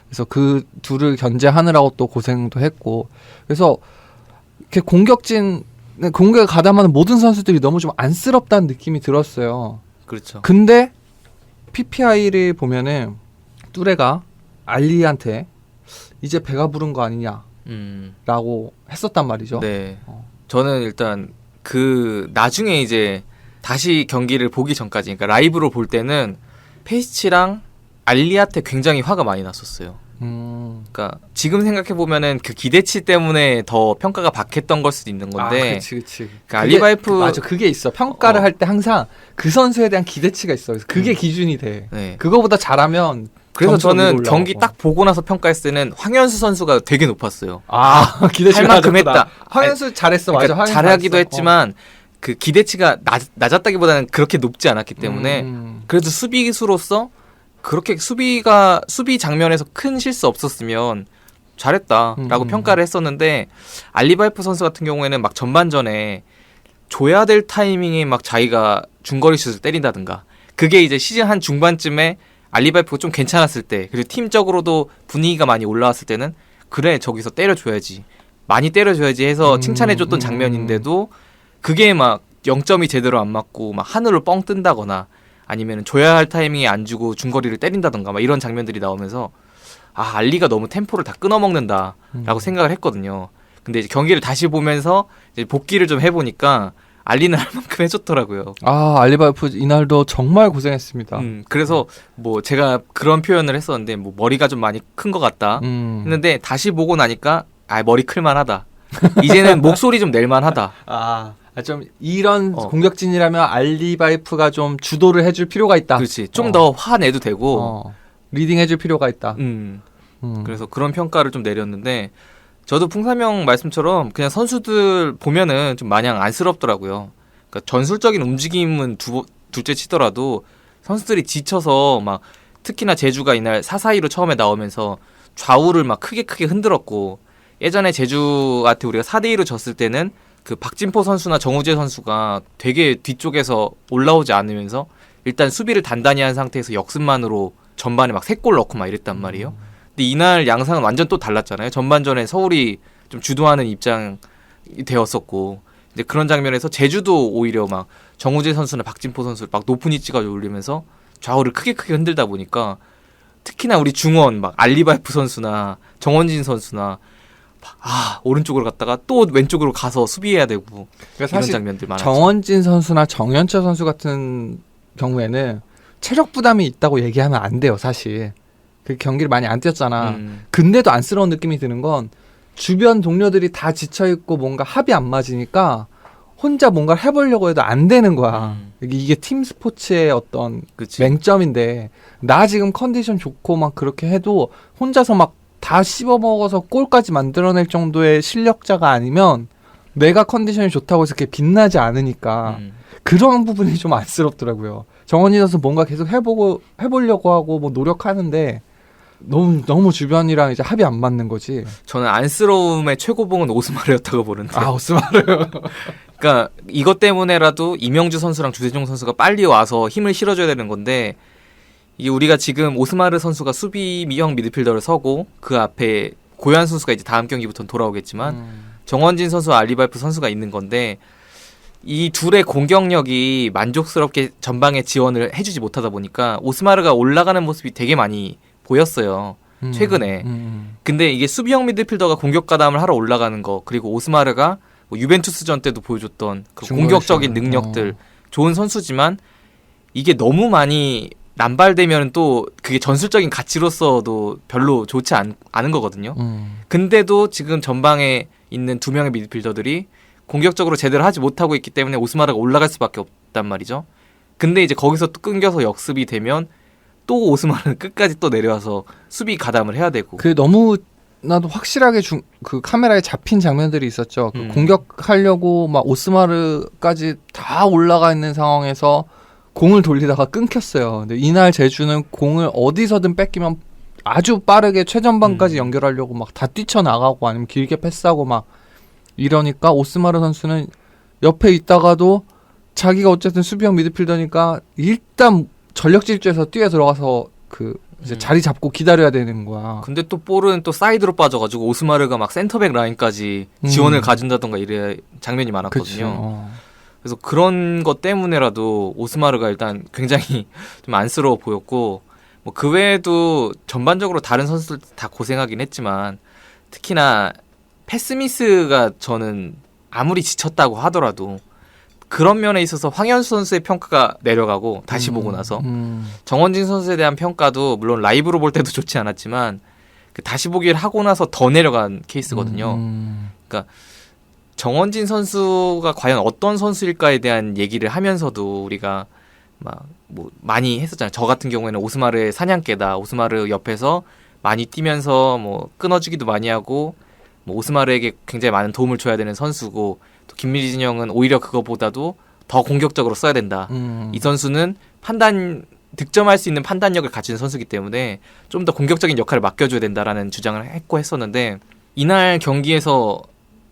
그래서 그 둘을 견제하느라고 또 고생도 했고 그래서 이렇게 공격에 가담하는 모든 선수들이 너무 좀 안쓰럽다는 느낌이 들었어요. 그렇죠. 근데 PPI를 보면은 뚜레가 알리한테 이제 배가 부른 거 아니냐라고 했었단 말이죠. 네. 저는 일단 그 나중에 이제 다시 경기를 보기 전까지 그러니까 라이브로 볼 때는 페이시치랑 알리한테 굉장히 화가 많이 났었어요. 그러니까 지금 생각해 보면은 그 기대치 때문에 더 평가가 박했던 걸 수도 있는 건데. 그치. 그러니까 알리바이프 맞아, 그게 있어. 평가를 할 때 항상 그 선수에 대한 기대치가 있어. 그래서 그게 기준이 돼. 네. 그거보다 잘하면. 그래서 저는 경기 딱 보고 나서 평가했을 때는 황현수 선수가 되게 높았어요. 기대치가 할 만큼 했다. 황현수 잘했어, 그러니까 맞아. 잘하기도 했지만 그 기대치가 낮았다기보다는 그렇게 높지 않았기 때문에 그래도 수비수로서 그렇게 수비 장면에서 큰 실수 없었으면 잘했다라고 평가를 했었는데 알리바이프 선수 같은 경우에는 막 전반전에 줘야 될 타이밍에 막 자기가 중거리 슛을 때린다든가 그게 이제 시즌 한 중반쯤에 알리바이프가 좀 괜찮았을 때 그리고 팀적으로도 분위기가 많이 올라왔을 때는 그래 저기서 때려줘야지 많이 때려줘야지 해서 칭찬해줬던 장면인데도 그게 막 0점이 제대로 안 맞고 막 하늘로 뻥 뜬다거나 아니면 줘야 할 타이밍에 안 주고 중거리를 때린다던가 막 이런 장면들이 나오면서 알리가 너무 템포를 다 끊어먹는다라고 생각을 했거든요. 근데 이제 경기를 다시 보면서 이제 복귀를 좀 해보니까 알리는 할 만큼 해줬더라고요. 알리바이프 이날도 정말 고생했습니다. 그래서 뭐 제가 그런 표현을 했었는데 뭐 머리가 좀 많이 큰 것 같다 했는데 다시 보고 나니까 머리 클만하다. 이제는 목소리 좀 낼만하다. 좀 이런 공격진이라면 알리바이프가 좀 주도를 해줄 필요가 있다. 그렇지. 좀 더 화내도 되고 리딩해줄 필요가 있다. 그래서 그런 평가를 좀 내렸는데 저도 풍삼형 말씀처럼 그냥 선수들 보면은 좀 마냥 안쓰럽더라고요. 그러니까 전술적인 움직임은 둘째 치더라도 선수들이 지쳐서 막 특히나 제주가 이날 4-4-2로 처음에 나오면서 좌우를 막 크게 흔들었고 예전에 제주한테 우리가 4-2로 졌을 때는 그 박진포 선수나 정우재 선수가 되게 뒤쪽에서 올라오지 않으면서 일단 수비를 단단히 한 상태에서 역습만으로 전반에 막 3골 넣고 막 이랬단 말이에요. 근데 이날 양상은 완전 또 달랐잖아요. 전반전에 서울이 좀 주도하는 입장이 되었었고 이제 그런 장면에서 제주도 오히려 막 정우재 선수나 박진포 선수를 막 높은 위치까지 올리면서 좌우를 크게 흔들다 보니까 특히나 우리 중원 막 알리바이프 선수나 정원진 선수나 오른쪽으로 갔다가 또 왼쪽으로 가서 수비해야 되고 그러니까 이런 사실 장면들 많았죠. 정원진 선수나 정현철 선수 같은 경우에는 체력 부담이 있다고 얘기하면 안 돼요. 사실 그 경기를 많이 안 뛰었잖아. 근데도 안쓰러운 느낌이 드는 건 주변 동료들이 다 지쳐있고 뭔가 합이 안 맞으니까 혼자 뭔가를 해보려고 해도 안 되는 거야. 이게 팀 스포츠의 어떤 그치. 맹점인데 나 지금 컨디션 좋고 막 그렇게 해도 혼자서 막 다 씹어먹어서 골까지 만들어낼 정도의 실력자가 아니면 내가 컨디션이 좋다고 해서 이렇게 빛나지 않으니까 그런 부분이 좀 안쓰럽더라고요. 정원희 선수 뭔가 계속 해보려고 하고 뭐 노력하는데 너무 주변이랑 이제 합이 안 맞는 거지. 저는 안쓰러움의 최고봉은 오스마르였다고 보는데. 오스마르. 그러니까 이것 때문에라도 이명주 선수랑 주세종 선수가 빨리 와서 힘을 실어줘야 되는 건데 이게 우리가 지금 오스마르 선수가 수비형 미드필더를 서고 그 앞에 고요한 선수가 이제 다음 경기부터는 돌아오겠지만 정원진 선수와 알리바이프 선수가 있는 건데 이 둘의 공격력이 만족스럽게 전방에 지원을 해주지 못하다 보니까 오스마르가 올라가는 모습이 되게 많이 보였어요. 최근에. 근데 이게 수비형 미드필더가 공격 가담을 하러 올라가는 거 그리고 오스마르가 뭐 유벤투스전 때도 보여줬던 그 공격적인 능력들 좋은 선수지만 이게 너무 많이 남발되면 또 그게 전술적인 가치로서도 별로 좋지 않은 거거든요. 근데도 지금 전방에 있는 두 명의 미드필더들이 공격적으로 제대로 하지 못하고 있기 때문에 오스마르가 올라갈 수밖에 없단 말이죠. 근데 이제 거기서 또 끊겨서 역습이 되면 또 오스마르는 끝까지 또 내려와서 수비 가담을 해야 되고. 그 너무 나도 확실하게 그 카메라에 잡힌 장면들이 있었죠. 그 공격하려고 막 오스마르까지 다 올라가 있는 상황에서 공을 돌리다가 끊겼어요. 근데 이날 제주는 공을 어디서든 뺏기면 아주 빠르게 최전방까지 연결하려고 막 다 뛰쳐나가고 아니면 길게 패스하고 막 이러니까 오스마르 선수는 옆에 있다가도 자기가 어쨌든 수비형 미드필더니까 일단 전력 질주해서 뛰어 들어가서 그 이제 자리 잡고 기다려야 되는 거야. 근데 또 볼은 또 사이드로 빠져가지고 오스마르가 막 센터백 라인까지 지원을 가준다던가 이래 장면이 많았거든요. 그래서 그런 것 때문에라도 오스마르가 일단 굉장히 좀 안쓰러워 보였고 뭐 그 외에도 전반적으로 다른 선수들 다 고생하긴 했지만 특히나 패스미스가 저는 아무리 지쳤다고 하더라도 그런 면에 있어서 황현수 선수의 평가가 내려가고 다시 보고 나서 정원진 선수에 대한 평가도 물론 라이브로 볼 때도 좋지 않았지만 그 다시 보기를 하고 나서 더 내려간 케이스거든요. 그러니까 정원진 선수가 과연 어떤 선수일까에 대한 얘기를 하면서도 우리가 막 뭐 많이 했었잖아요. 저 같은 경우에는 오스마르의 사냥개다. 오스마르 옆에서 많이 뛰면서 뭐 끊어주기도 많이 하고 뭐 오스마르에게 굉장히 많은 도움을 줘야 되는 선수고 또 김민진 형은 오히려 그거보다도 더 공격적으로 써야 된다. 이 선수는 득점할 수 있는 판단력을 가진 선수이기 때문에 좀 더 공격적인 역할을 맡겨줘야 된다라는 주장을 했고 했었는데 이날 경기에서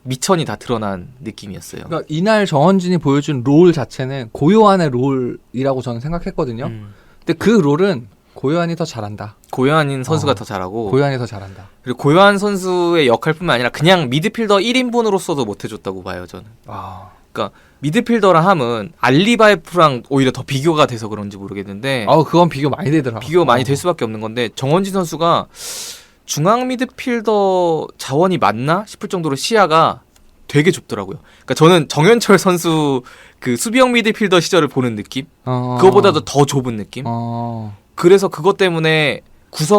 미천이 다 드러난 느낌이었어요. 그러니까 이날 정원진이 보여준 롤 자체는 고요한의 롤이라고 저는 생각했거든요. 근데 그 롤은 고요한이 더 잘한다. 고요한 선수가 더 잘하고 고요한이 더 잘한다. 그리고 고요한 선수의 역할뿐만 아니라 그냥 미드필더 1인분으로서도 못해줬다고 봐요. 저는. 그러니까 미드필더라 함은 알리바이프랑 오히려 더 비교가 돼서 그런지 모르겠는데 그건 비교 많이 되더라. 비교 많이 될 수밖에 없는 건데 정원진 선수가 중앙 미드필더 자원이 맞나 싶을 정도로 시야가 되게 좁더라고요. 그러니까 저는 정현철 선수 그 수비형 미드필더 시절을 보는 느낌? 그거보다도 더 좁은 느낌? 그래서 그것 때문에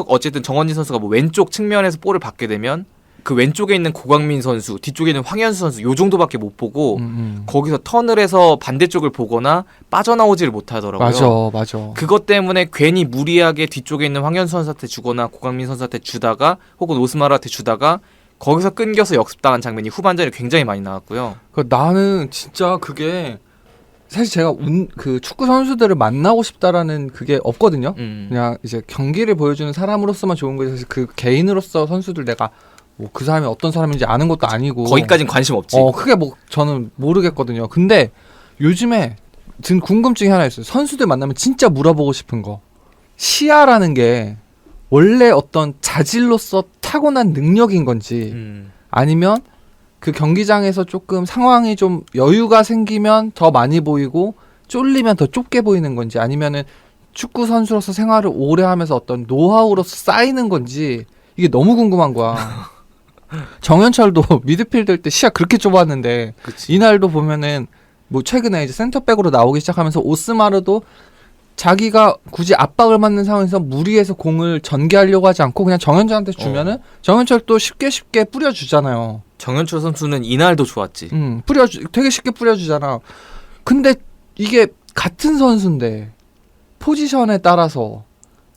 어쨌든 정원진 선수가 뭐 왼쪽 측면에서 볼을 받게 되면 그 왼쪽에 있는 고광민 선수, 뒤쪽에 있는 황현수 선수 요 정도밖에 못 보고 거기서 턴을 해서 반대쪽을 보거나 빠져나오지를 못하더라고요. 맞아. 그것 때문에 괜히 무리하게 뒤쪽에 있는 황현수 선수한테 주거나 고광민 선수한테 주다가 혹은 오스마르한테 주다가 거기서 끊겨서 역습당한 장면이 후반전에 굉장히 많이 나왔고요. 나는 진짜 그게 사실 제가 그 축구 선수들을 만나고 싶다라는 그게 없거든요. 그냥 이제 경기를 보여주는 사람으로서만 좋은 거지 사실 그 개인으로서 선수들 내가 뭐 그 사람이 어떤 사람인지 아는 것도 아니고 거기까진 관심 없지. 크게 뭐 저는 모르겠거든요. 근데 요즘에 든 궁금증이 하나 있어요. 선수들 만나면 진짜 물어보고 싶은 거. 시야라는 게 원래 어떤 자질로서 타고난 능력인 건지 아니면 그 경기장에서 조금 상황이 좀 여유가 생기면 더 많이 보이고 쫄리면 더 좁게 보이는 건지 아니면은 축구 선수로서 생활을 오래 하면서 어떤 노하우로서 쌓이는 건지 이게 너무 궁금한 거야. 정현철도 미드필더일 때 시야 그렇게 좁았는데 그치. 이날도 보면은 뭐 최근에 이제 센터백으로 나오기 시작하면서 오스마르도 자기가 굳이 압박을 받는 상황에서 무리해서 공을 전개하려고 하지 않고 그냥 정현철한테 주면은 정현철도 쉽게 뿌려주잖아요. 정현철 선수는 이날도 좋았지. 되게 쉽게 뿌려주잖아. 근데 이게 같은 선수인데 포지션에 따라서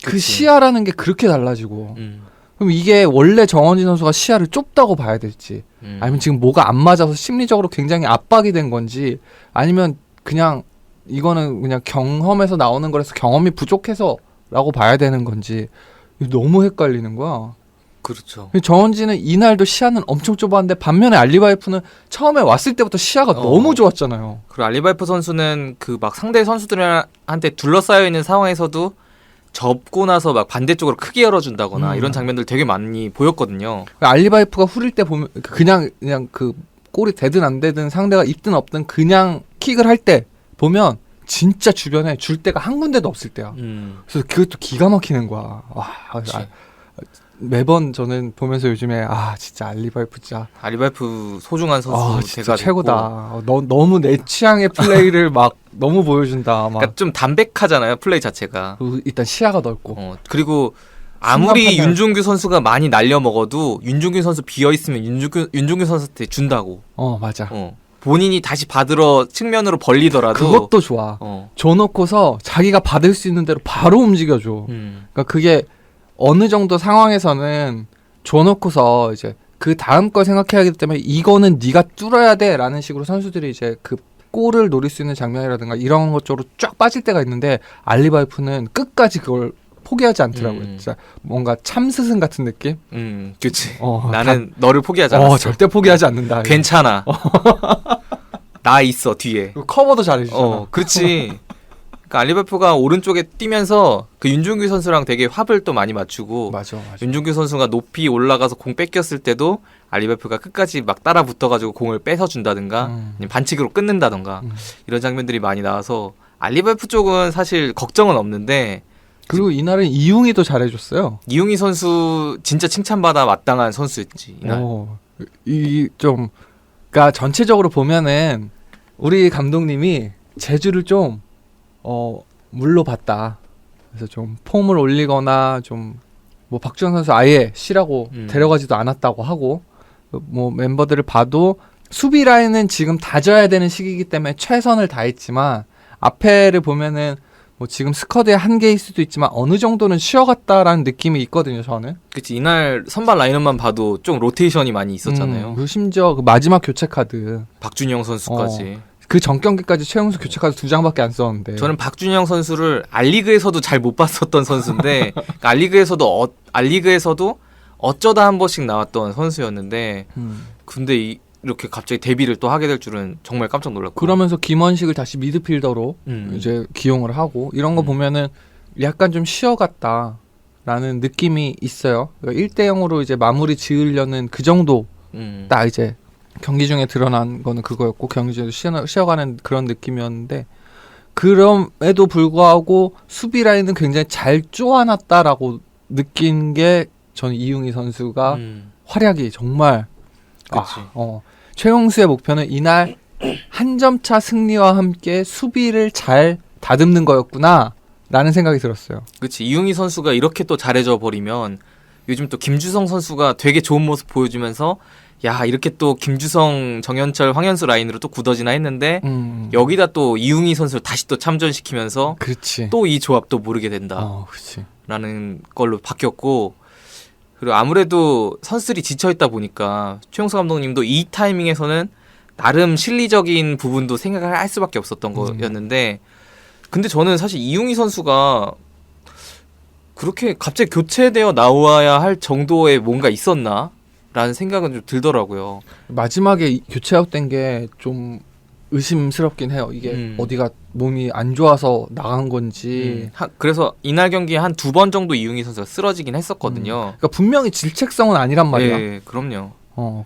그 그치. 시야라는 게 그렇게 달라지고 그럼 이게 원래 정원진 선수가 시야를 좁다고 봐야 될지 아니면 지금 뭐가 안 맞아서 심리적으로 굉장히 압박이 된 건지 아니면 그냥 이거는 그냥 경험에서 나오는 거라서 경험이 부족해서라고 봐야 되는 건지 너무 헷갈리는 거야. 그렇죠. 정원진은 이날도 시야는 엄청 좁았는데 반면에 알리바이프는 처음에 왔을 때부터 시야가 너무 좋았잖아요. 그리고 알리바이프 선수는 그 막 상대 선수들한테 둘러싸여 있는 상황에서도 접고 나서 막 반대쪽으로 크게 열어준다거나 이런 장면들 되게 많이 보였거든요. 알리바이프가 후릴 때 보면 그냥 그 골이 되든 안 되든 상대가 있든 없든 그냥 킥을 할 때 보면 진짜 주변에 줄 데가 한 군데도 없을 때야. 그래서 그것도 기가 막히는 거야. 와, 매번 저는 보면서 요즘에 진짜 알리바이프 진짜 소중한 선수 진짜 최고다. 너무 내 취향의 플레이를 막 너무 보여준다. 막. 그러니까 좀 담백하잖아요 플레이 자체가. 일단 시야가 넓고. 그리고 아무리 판단. 윤종규 선수가 많이 날려 먹어도 윤종규 선수 비어 있으면 윤종규 선수한테 준다고. 맞아. 본인이 다시 받으러 측면으로 벌리더라도 그것도 좋아. 줘놓고서 자기가 받을 수 있는 대로 바로 움직여줘. 그러니까 그게 어느 정도 상황에서는 줘놓고서 이제 그 다음 걸 생각해야 하기 때문에 이거는 네가 뚫어야 돼라는 식으로 선수들이 이제 그 골을 노릴 수 있는 장면이라든가 이런 것 쪽으로 쫙 빠질 때가 있는데 알리바이프는 끝까지 그걸 포기하지 않더라고요. 진짜 뭔가 참스승 같은 느낌? 그치. 나는 너를 포기하지 않았어. 절대 포기하지 않는다. 괜찮아. 나 있어 뒤에. 커버도 잘해주잖아. 그렇지. 그러니까 알리바이프가 오른쪽에 뛰면서 그 윤종규 선수랑 되게 합을 또 많이 맞추고 맞아. 윤종규 선수가 높이 올라가서 공 뺏겼을 때도 알리바이프가 끝까지 막 따라 붙어가지고 공을 뺏어준다든가 아니면 반칙으로 끊는다든가 이런 장면들이 많이 나와서 알리바이프 쪽은 사실 걱정은 없는데 그리고 이날은 이웅이도 잘해줬어요. 이웅이 선수 진짜 칭찬받아 마땅한 선수였지 이날. 그러니까 전체적으로 보면은 우리 감독님이 제주를 좀 물로 봤다. 그래서 좀 폼을 올리거나 좀 뭐 박주영 선수 아예 쉬라고 데려가지도 않았다고 하고 뭐 멤버들을 봐도 수비 라인은 지금 다져야 되는 시기이기 때문에 최선을 다했지만 앞에를 보면은 뭐 지금 스쿼드의 한계일 수도 있지만 어느 정도는 쉬어갔다라는 느낌이 있거든요, 저는. 그치, 이날 선발 라인업만 봐도 좀 로테이션이 많이 있었잖아요. 그리고 심지어 그 마지막 교체 카드 박준영 선수까지. 그 전 경기까지 최용수 교체 카드 2장밖에 안 썼는데. 저는 박준영 선수를 알리그에서도 잘 못 봤었던 선수인데 그러니까 알리그에서도 어쩌다 한 번씩 나왔던 선수였는데 근데 이렇게 갑자기 데뷔를 또 하게 될 줄은 정말 깜짝 놀랐고. 그러면서 김원식을 다시 미드필더로 이제 기용을 하고 이런 거 보면은 약간 좀 쉬어갔다라는 느낌이 있어요. 그러니까 1대0으로 이제 마무리 지으려는 그 정도 딱 이제 경기 중에 드러난 거는 그거였고 경기 중에도 쉬어가는 그런 느낌이었는데 그럼에도 불구하고 수비 라인은 굉장히 잘 쪼아놨다라고 느낀 게 저는 이웅희 선수가 활약이 정말 최용수의 목표는 이날 한 점 차 승리와 함께 수비를 잘 다듬는 거였구나 라는 생각이 들었어요. 그렇지. 이웅희 선수가 이렇게 또 잘해져 버리면 요즘 또 김주성 선수가 되게 좋은 모습 보여주면서 야 이렇게 또 김주성, 정현철, 황현수 라인으로 또 굳어지나 했는데 여기다 또 이웅희 선수를 다시 또 참전시키면서 또 이 조합도 모르게 된다 라는 걸로 바뀌었고 그리고 아무래도 선수들이 지쳐있다 보니까 최용수 감독님도 이 타이밍에서는 나름 실리적인 부분도 생각을 할 수밖에 없었던 거였는데 근데 저는 사실 이웅희 선수가 그렇게 갑자기 교체되어 나와야 할 정도의 뭔가 있었나? 라는 생각은 좀 들더라고요. 마지막에 교체아웃된 게 좀 의심스럽긴 해요. 이게 어디가 몸이 안 좋아서 나간 건지. 그래서 이날 경기에 한 2번 정도 이웅희 선수가 쓰러지긴 했었거든요. 그러니까 분명히 질책성은 아니란 말이야. 네, 그럼요.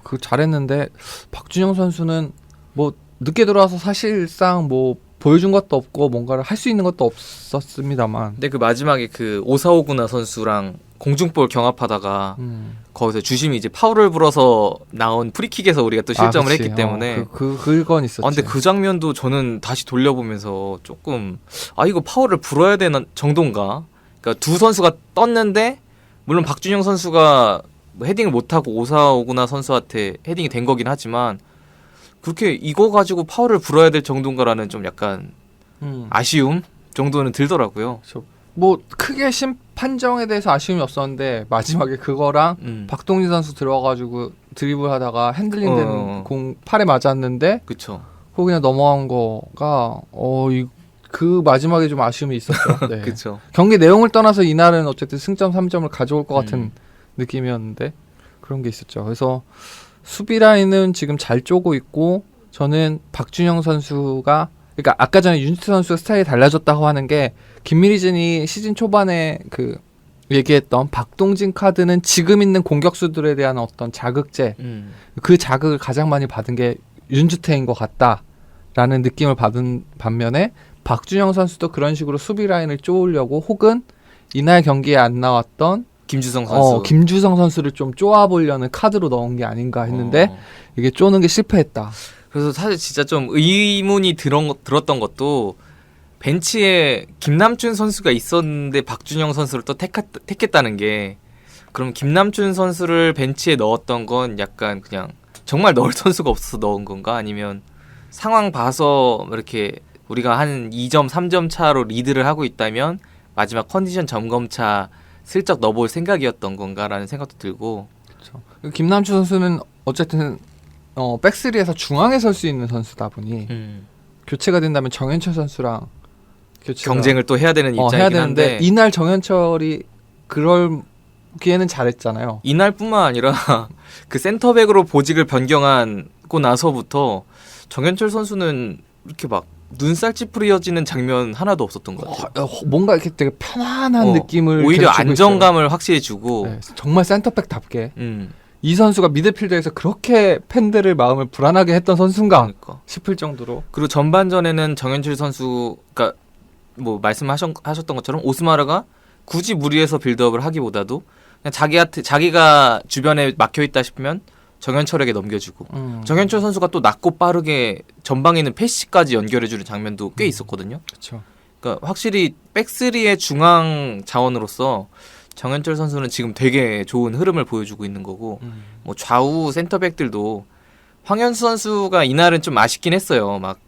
그거 잘했는데 박준영 선수는 뭐 늦게 들어와서 사실상 뭐 보여준 것도 없고 뭔가를 할 수 있는 것도 없었습니다만. 근데 그 마지막에 그 오사오구나 선수랑 공중볼 경합하다가 거기서 주심이 이제 파울을 불어서 나온 프리킥에서 우리가 또 실점을 했기 때문에 그건 있었지. 근데 그 장면도 저는 다시 돌려보면서 조금 이거 파울을 불어야 되는 정도인가? 그러니까 두 선수가 떴는데 물론 박준영 선수가 뭐 헤딩을 못하고 오사오구나 선수한테 헤딩이 된 거긴 하지만 그렇게 이거 가지고 파울을 불어야 될 정도인가라는 좀 약간 아쉬움 정도는 들더라고요. 뭐 크게 판정에 대해서 아쉬움이 없었는데 마지막에 그거랑 박동진 선수 들어와가지고 드리블하다가 핸들링된 공 팔에 맞았는데 그쵸. 그거 그냥 넘어간 거가 그 마지막에 좀 아쉬움이 있었죠. 네. 그쵸. 경기 내용을 떠나서 이날은 어쨌든 승점 3점을 가져올 것 같은 느낌이었는데 그런 게 있었죠. 그래서 수비 라인은 지금 잘 쪼고 있고 저는 박준영 선수가 그러니까 아까 전에 윤지태 선수가 스타일이 달라졌다고 하는 게 김민희진이 시즌 초반에 그 얘기했던 박동진 카드는 지금 있는 공격수들에 대한 어떤 자극제 그 자극을 가장 많이 받은 게 윤주태인 것 같다라는 느낌을 받은 반면에 박준영 선수도 그런 식으로 수비 라인을 쪼으려고 혹은 이날 경기에 안 나왔던 김주성 선수 김주성 선수를 좀 쪼아보려는 카드로 넣은 게 아닌가 했는데 이게 쪼는 게 실패했다. 그래서 사실 진짜 좀 의문이 들었던 것도 벤치에 김남준 선수가 있었는데 박준영 선수를 또 택했다는 게 그럼 김남준 선수를 벤치에 넣었던 건 약간 그냥 정말 넣을 선수가 없어서 넣은 건가? 아니면 상황 봐서 이렇게 우리가 한 2점, 3점 차로 리드를 하고 있다면 마지막 컨디션 점검차 슬쩍 넣어볼 생각이었던 건가라는 생각도 들고 그렇죠. 김남준 선수는 어쨌든 백스리에서 중앙에 설 수 있는 선수다 보니 교체가 된다면 정현철 선수랑 경쟁을 또 해야 되는 입장이긴 해야 되는데 한데 이날 정현철이 그럴 기에는 잘했잖아요. 이날뿐만 아니라 그 센터백으로 보직을 변경하고 나서부터 정현철 선수는 이렇게 막 눈살 찌푸려지는 장면 하나도 없었던 것 같아요. 뭔가 이렇게 되게 편안한 느낌을 오히려 안정감을 있어요. 확실히 주고 네, 정말 센터백답게 이 선수가 미드필더에서 그렇게 팬들의 마음을 불안하게 했던 선수인가 싶을 정도로. 그리고 전반전에는 정현철 선수가 뭐 말씀하셨던 것처럼 오스마르가 굳이 무리해서 빌드업을 하기보다도 그냥 자기가 주변에 막혀있다 싶으면 정현철에게 넘겨주고 정현철 선수가 또 낮고 빠르게 전방에 있는 패시까지 연결해주는 장면도 꽤 있었거든요. 그렇죠. 그러니까 확실히 백스리의 중앙 자원으로서 정현철 선수는 지금 되게 좋은 흐름을 보여주고 있는 거고 뭐 좌우 센터백들도 황현수 선수가 이날은 좀 아쉽긴 했어요. 막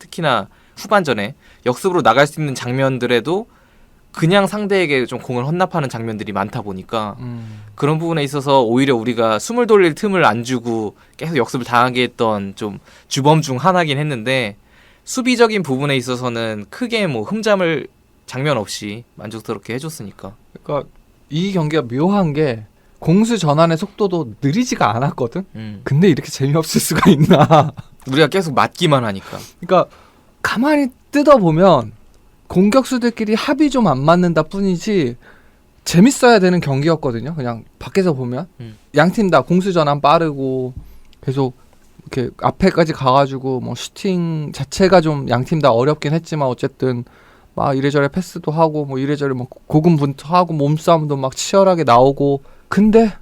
특히나 후반전에 역습으로 나갈 수 있는 장면들에도 그냥 상대에게 좀 공을 헌납하는 장면들이 많다 보니까 그런 부분에 있어서 오히려 우리가 숨을 돌릴 틈을 안 주고 계속 역습을 당하게 했던 좀 주범 중 하나긴 했는데 수비적인 부분에 있어서는 크게 뭐 흠잡을 장면 없이 만족스럽게 해줬으니까. 그러니까 이 경기가 묘한 게 공수 전환의 속도도 느리지가 않았거든. 근데 이렇게 재미없을 수가 있나? 우리가 계속 맞기만 하니까. 그러니까 가만히 뜯어보면 공격수들끼리 합이 좀 안 맞는다 뿐이지 재밌어야 되는 경기였거든요. 그냥 밖에서 보면 양팀 다 공수 전환 빠르고 계속 이렇게 앞에까지 가가지고 뭐 슈팅 자체가 좀 양팀 다 어렵긴 했지만 어쨌든 막 이래저래 패스도 하고 뭐 이래저래 뭐 고군분투하고 몸싸움도 막 치열하게 나오고 근데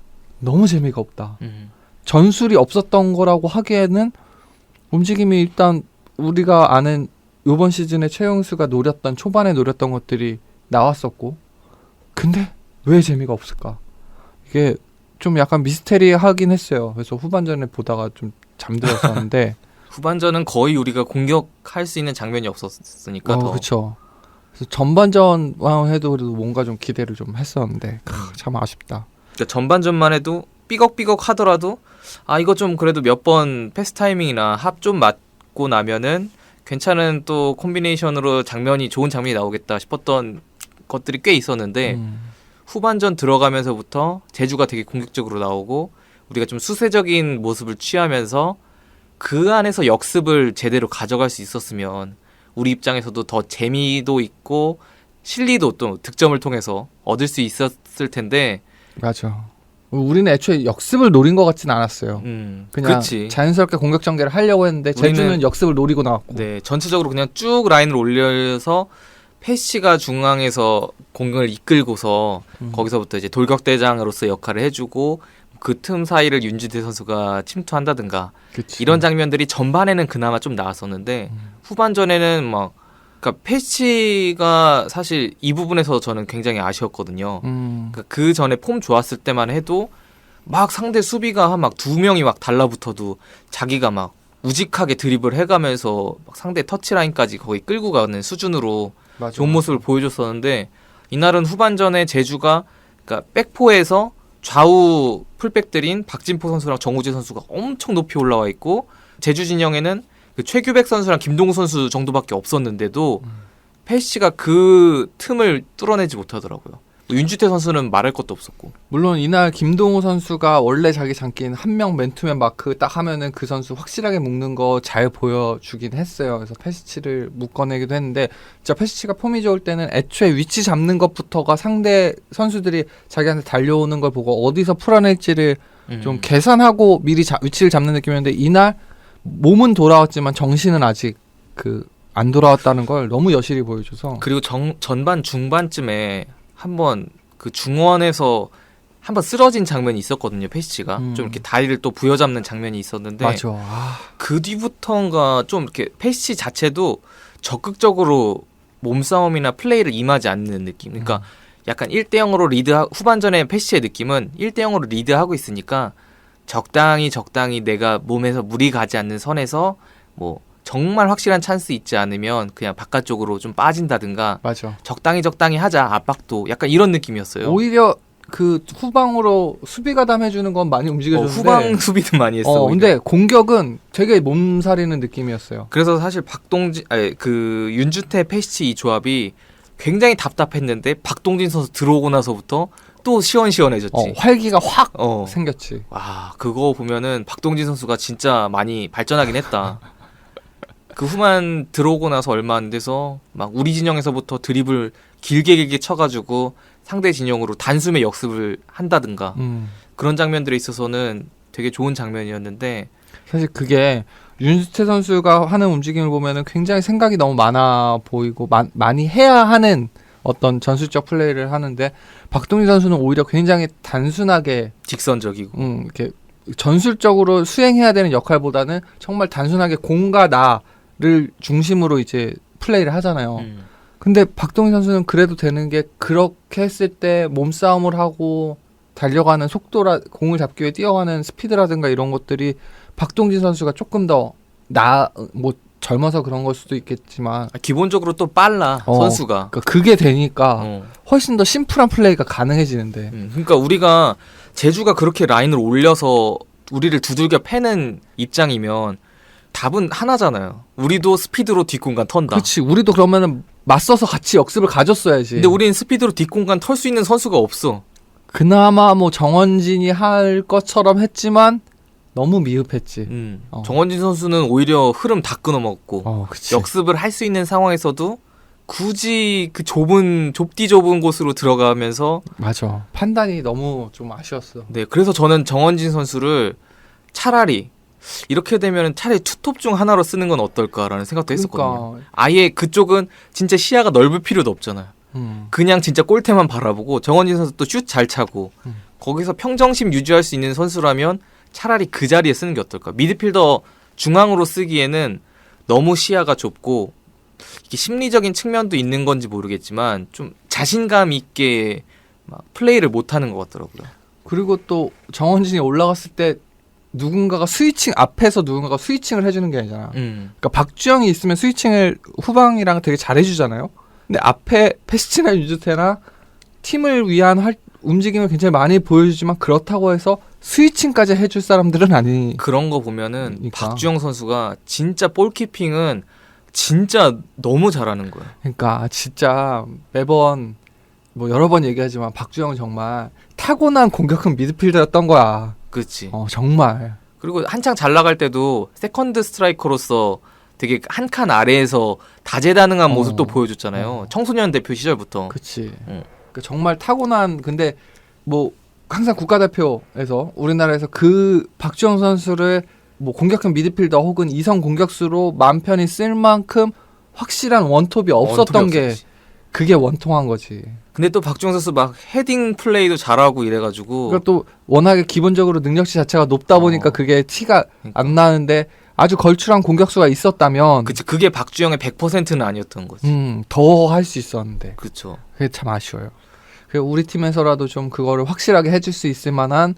너무 재미가 없다. 전술이 없었던 거라고 하기에는 움직임이 일단 우리가 아는 이번 시즌에 최용수가 초반에 노렸던 것들이 나왔었고 근데 왜 재미가 없을까? 이게 좀 약간 미스테리하긴 했어요. 그래서 후반전에 보다가 좀 잠들었었는데 후반전은 거의 우리가 공격할 수 있는 장면이 없었으니까 더. 그렇죠. 그래서 전반전만 해도 그래도 뭔가 좀 기대를 좀 했었는데 참 아쉽다. 그러니까 전반전만 해도 삐걱삐걱 하더라도 이거 좀 그래도 몇 번 패스 타이밍이나 합 좀 맞고 나면은 괜찮은 또 콤비네이션으로 좋은 장면이 나오겠다 싶었던 것들이 꽤 있었는데 후반전 들어가면서부터 제주가 되게 공격적으로 나오고 우리가 좀 수세적인 모습을 취하면서 그 안에서 역습을 제대로 가져갈 수 있었으면 우리 입장에서도 더 재미도 있고 실리도 또 득점을 통해서 얻을 수 있었을 텐데 맞아. 우리는 애초에 역습을 노린 것 같진 않았어요. 그냥 그렇지. 자연스럽게 공격 전개를 하려고 했는데 제주는 역습을 노리고 나왔고. 네, 전체적으로 그냥 쭉 라인을 올려서 페시가 중앙에서 공격을 이끌고서 거기서부터 이제 돌격대장으로서 역할을 해주고 그 틈 사이를 윤지태 선수가 침투한다든가 그치. 이런 장면들이 전반에는 그나마 좀 나왔었는데 후반전에는 막 그러니까 페시가 사실 이 부분에서 저는 굉장히 아쉬웠거든요. 그러니까 그 전에 폼 좋았을 때만 해도 막 상대 수비가 한 막 2명이 막 달라붙어도 자기가 막 우직하게 드리블 해가면서 막 상대 터치라인까지 거의 끌고 가는 수준으로 맞아. 좋은 모습을 보여줬었는데 이날은 후반전에 제주가 그러니까 백포에서 좌우 풀백들인 박진포 선수랑 정우재 선수가 엄청 높이 올라와 있고 제주 진영에는 그 최규백 선수랑 김동우 선수 정도밖에 없었는데도 페시가 그 틈을 뚫어내지 못하더라고요. 윤주태 선수는 말할 것도 없었고. 물론 이날 김동우 선수가 원래 자기 장기인 한 명 맨투맨 마크 딱 하면은 그 선수 확실하게 묶는 거 잘 보여주긴 했어요. 그래서 페시치를 묶어내기도 했는데 진짜 페시치가 폼이 좋을 때는 애초에 위치 잡는 것부터가 상대 선수들이 자기한테 달려오는 걸 보고 어디서 풀어낼지를 좀 계산하고 미리 위치를 잡는 느낌이었는데 이날 몸은 돌아왔지만 정신은 아직 안 돌아왔다는 걸 너무 여실히 보여줘서. 그리고 전반 중반쯤에 한번 그 중원에서 한번 쓰러진 장면이 있었거든요. 페시치가 좀 이렇게 다리를 또 부여잡는 장면이 있었는데 맞아. 그 뒤부터인가 좀 이렇게 페시치 자체도 적극적으로 몸싸움이나 플레이를 임하지 않는 느낌. 그러니까 약간 1대0으로 후반전에 페시치의 느낌은 1대0으로 리드하고 있으니까 적당히 내가 몸에서 무리 가지 않는 선에서 뭐 정말 확실한 찬스 있지 않으면 그냥 바깥쪽으로 좀 빠진다든가 맞아. 적당히 하자 압박도 약간 이런 느낌이었어요. 오히려 그 후방으로 수비 가담해주는 건 많이 움직여줬는데 후방 수비도 많이 했어. 근데 공격은 되게 몸살이는 느낌이었어요. 그래서 사실 그 윤주태 페시치 이 조합이 굉장히 답답했는데 박동진 선수 들어오고 나서부터 또 시원시원해졌지. 활기가 확 생겼지. 와, 그거 보면은 박동진 선수가 진짜 많이 발전하긴 했다. 그 후반 들어오고 나서 얼마 안 돼서 막 우리 진영에서부터 드리블 길게 쳐가지고 상대 진영으로 단숨에 역습을 한다든가 그런 장면들에 있어서는 되게 좋은 장면이었는데 사실 그게 윤주태 선수가 하는 움직임을 보면은 굉장히 생각이 너무 많아 보이고 많이 해야 하는 어떤 전술적 플레이를 하는데 박동진 선수는 오히려 굉장히 단순하게 직선적이고 이렇게 전술적으로 수행해야 되는 역할보다는 정말 단순하게 공과 나를 중심으로 이제 플레이를 하잖아요. 근데 박동진 선수는 그래도 되는 게 그렇게 했을 때 몸싸움을 하고 달려가는 공을 잡기 위해 뛰어가는 스피드라든가 이런 것들이 박동진 선수가 조금 더 젊어서 그런 걸 수도 있겠지만 기본적으로 또 빨라 선수가. 그러니까 그게 되니까 훨씬 더 심플한 플레이가 가능해지는데. 그러니까 우리가 제주가 그렇게 라인을 올려서 우리를 두들겨 패는 입장이면 답은 하나잖아요. 우리도 스피드로 뒷공간 턴다. 그렇지. 우리도 그러면은 맞서서 같이 역습을 가졌어야지. 근데 우리는 스피드로 뒷공간 털 수 있는 선수가 없어. 그나마 뭐 정원진이 할 것처럼 했지만 너무 미흡했지. 정원진 선수는 오히려 흐름 다 끊어먹고 그치. 역습을 할 수 있는 상황에서도 굳이 그 좁디 좁은 곳으로 들어가면서 맞아. 판단이 너무 좀 아쉬웠어. 네, 그래서 저는 정원진 선수를 차라리 이렇게 되면 차라리 투톱 중 하나로 쓰는 건 어떨까라는 생각도 했었거든요. 아예 그쪽은 진짜 시야가 넓을 필요도 없잖아요. 그냥 진짜 골대만 바라보고 정원진 선수 또 슛 잘 차고 거기서 평정심 유지할 수 있는 선수라면 차라리 그 자리에 쓰는 게 어떨까. 미드필더 중앙으로 쓰기에는 너무 시야가 좁고 이게 심리적인 측면도 있는 건지 모르겠지만 좀 자신감 있게 막 플레이를 못하는 것 같더라고요. 그리고 또 정원진이 올라갔을 때 앞에서 누군가가 스위칭을 해주는 게 아니잖아. 그러니까 박주영이 있으면 스위칭을 후방이랑 되게 잘해주잖아요. 근데 앞에 페시치나 윤주태나 팀을 위한 움직임을 굉장히 많이 보여주지만 그렇다고 해서 스위칭까지 해줄 사람들은 아니. 그런 거 보면은 박주영 선수가 진짜 볼키핑은 진짜 너무 잘하는 거야. 그러니까 진짜 매번 뭐 여러 번 얘기하지만 박주영은 정말 타고난 공격형 미드필더였던 거야. 그렇지. 정말. 그리고 한창 잘 나갈 때도 세컨드 스트라이커로서 되게 한 칸 아래에서 다재다능한 모습도 보여줬잖아요. 청소년 대표 시절부터. 그렇지. 그러니까 정말 타고난. 근데 뭐 항상 국가대표에서 우리나라에서 그 박주영 선수를 뭐 공격형 미드필더 혹은 이성 공격수로 마음 편히 쓸 만큼 확실한 원톱이 없었던 게 없었지. 그게 원통한 거지. 근데 또 박주영 선수 막 헤딩 플레이도 잘하고 이래가지고 그러니까 또 워낙에 기본적으로 능력치 자체가 높다 보니까 그게 티가 그러니까. 안 나는데 아주 걸출한 공격수가 있었다면 그게 박주영의 100%는 아니었던 거지. 더 할 수 있었는데 그렇죠. 그게 참 아쉬워요. 그래서 우리 팀에서라도 좀 그거를 확실하게 해줄 수 있을 만한,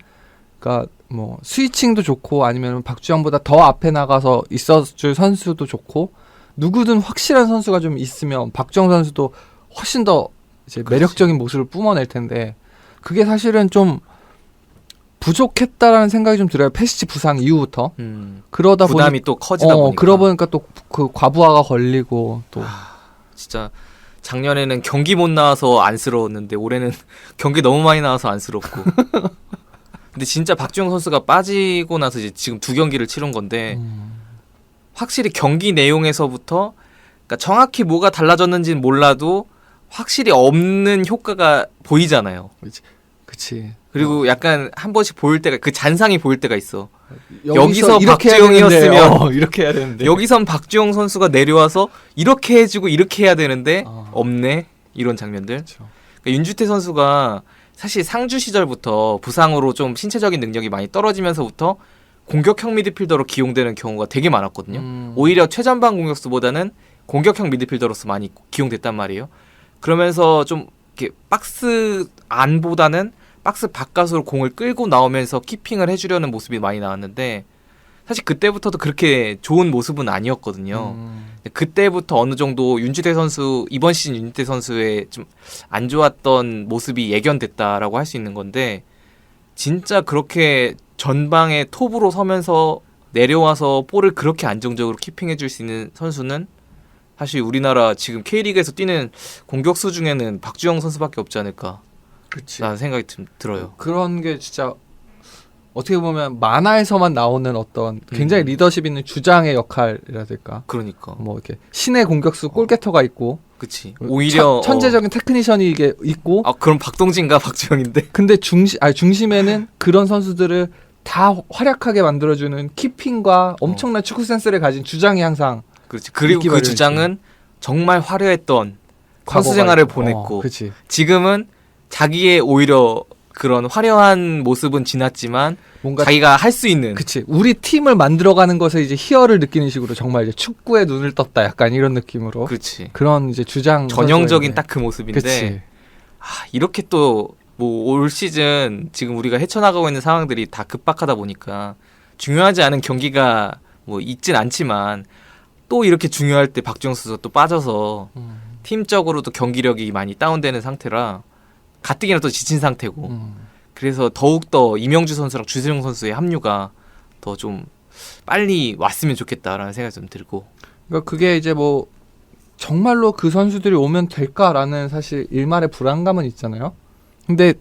그러니까 뭐 스위칭도 좋고 아니면 박주영보다 더 앞에 나가서 있어줄 선수도 좋고 누구든 확실한 선수가 좀 있으면 박주영 선수도 훨씬 더 이제 매력적인 모습을 뿜어낼 텐데 그게 사실은 좀 부족했다라는 생각이 좀 들어요. 페시치 부상 이후부터. 그러다 부담이 또 커지다 보니까. 그러다 보니까 또 그 과부하가 걸리고 또 진짜 작년에는 경기 못 나와서 안쓰러웠는데 올해는 경기 너무 많이 나와서 안쓰럽고. 근데 진짜 박주영 선수가 빠지고 나서 이제 지금 2경기를 치른 건데 확실히 경기 내용에서부터 그러니까 정확히 뭐가 달라졌는지는 몰라도 확실히 없는 효과가 보이잖아요. 그치. 그리고 약간 한 번씩 보일 때가 그 잔상이 보일 때가 있어. 여기서 이렇게 박주영이었으면 이렇게 해야 되는데 여기선 박주영 선수가 내려와서 이렇게 해주고 이렇게 해야 되는데 없네 이런 장면들. 그렇죠. 그러니까 윤주태 선수가 사실 상주 시절부터 부상으로 좀 신체적인 능력이 많이 떨어지면서부터 공격형 미드필더로 기용되는 경우가 되게 많았거든요. 오히려 최전방 공격수보다는 공격형 미드필더로서 많이 기용됐단 말이에요. 그러면서 좀 이렇게 박스 안보다는 박스 바깥으로 공을 끌고 나오면서 키핑을 해주려는 모습이 많이 나왔는데 사실 그때부터도 그렇게 좋은 모습은 아니었거든요. 그때부터 어느 정도 윤주태 선수 이번 시즌 윤주태 선수의 좀 안 좋았던 모습이 예견됐다라고 할 수 있는 건데 진짜 그렇게 전방에 톱으로 서면서 내려와서 볼을 그렇게 안정적으로 키핑해줄 수 있는 선수는 사실 우리나라 지금 K리그에서 뛰는 공격수 중에는 박주영 선수밖에 없지 않을까 라는 생각이 좀 들어요. 그런 게 진짜 어떻게 보면 만화에서만 나오는 어떤 굉장히 리더십 있는 주장의 역할이라 될까. 그러니까 뭐 이렇게 신의 공격수 골게터가 있고, 그치. 오히려 천재적인 테크니션이 이게 있고. 그럼 박동진과 박주영인데. 근데 중심에는 그런 선수들을 다 활약하게 만들어주는 키핑과 엄청난 축구 센스를 가진 주장이 항상. 그렇지. 그리고 그 주장은 정말 화려했던 선수 생활을 보냈고, 지금은 자기의 오히려 그런 화려한 모습은 지났지만 뭔가 자기가 할 수 있는 우리 팀을 만들어가는 것에 이제 희열을 느끼는 식으로 정말 이제 축구에 눈을 떴다 약간 이런 느낌으로 그런 이제 주장 전형적인 딱 그 모습인데 이렇게 또 뭐 올 시즌 지금 우리가 헤쳐나가고 있는 상황들이 다 급박하다 보니까 중요하지 않은 경기가 뭐 있진 않지만 또 이렇게 중요할 때 박주영 선수가 또 빠져서 팀적으로도 경기력이 많이 다운되는 상태라 가뜩이나 또 지친 상태고 그래서 더욱더 이명주 선수랑 주세종 선수의 합류가 더 좀 빨리 왔으면 좋겠다라는 생각이 좀 들고 그러니까 그게 이제 뭐 정말로 그 선수들이 오면 될까라는 사실 일말의 불안감은 있잖아요. 근데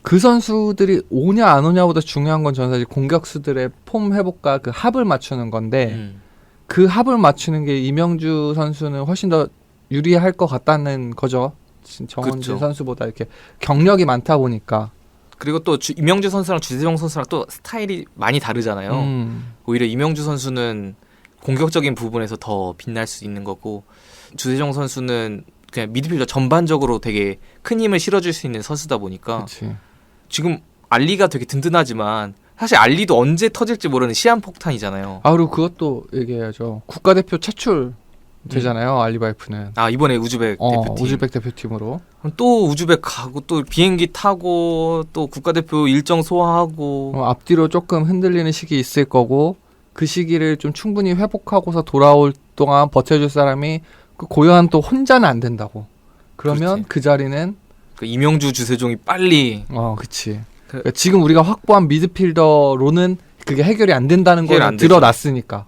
그 선수들이 오냐 안 오냐보다 중요한 건 저는 사실 공격수들의 폼 회복과 그 합을 맞추는 건데 그 합을 맞추는 게 이명주 선수는 훨씬 더 유리할 것 같다는 거죠. 정원진 선수보다 이렇게 경력이 많다 보니까. 그리고 또 이명주 선수랑 주세종 선수랑 또 스타일이 많이 다르잖아요. 오히려 이명주 선수는 공격적인 부분에서 더 빛날 수 있는 거고 주세종 선수는 그냥 미드필더 전반적으로 되게 큰 힘을 실어줄 수 있는 선수다 보니까 지금 알리가 되게 든든하지만 사실 알리도 언제 터질지 모르는 시한폭탄이잖아요. 그리고 그것도 얘기해야죠. 국가대표 차출 되잖아요. 알리바이프는. 이번에 우즈벡 대표팀. 우즈벡 대표팀으로. 또 우즈벡 가고 또 비행기 타고 또 국가대표 일정 소화하고 앞뒤로 조금 흔들리는 시기 있을 거고 그 시기를 좀 충분히 회복하고서 돌아올 동안 버텨줄 사람이 그 고요한 또 혼자는 안 된다고. 그러면 그 자리는 그 이명주 주세종이 빨리. 그치. 그러니까 지금 우리가 확보한 미드필더로는 그게 해결이 안 된다는 걸 드러났으니까.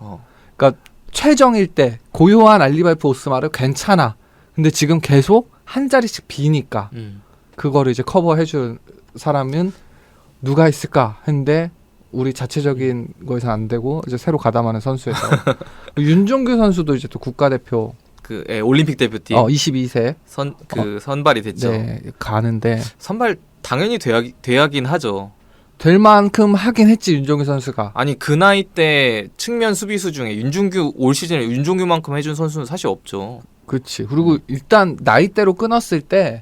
그러니까 최정일 때 고요한 알리바이프 오스마르 괜찮아. 근데 지금 계속 한 자리씩 비니까 그거를 이제 커버해줄 사람은 누가 있을까 했는데 우리 자체적인 거에서 안 되고 이제 새로 가담하는 선수에서 윤종규 선수도 이제 또 국가대표 올림픽 대표팀 22세 선발이 됐죠. 네, 가는데 선발 당연히 돼야긴 하죠. 될 만큼 하긴 했지 윤종규 선수가. 아니 그 나이 때 측면 수비수 중에 윤종규 올 시즌에 윤종규만큼 해준 선수는 사실 없죠. 그렇지. 그리고 일단 나이대로 끊었을 때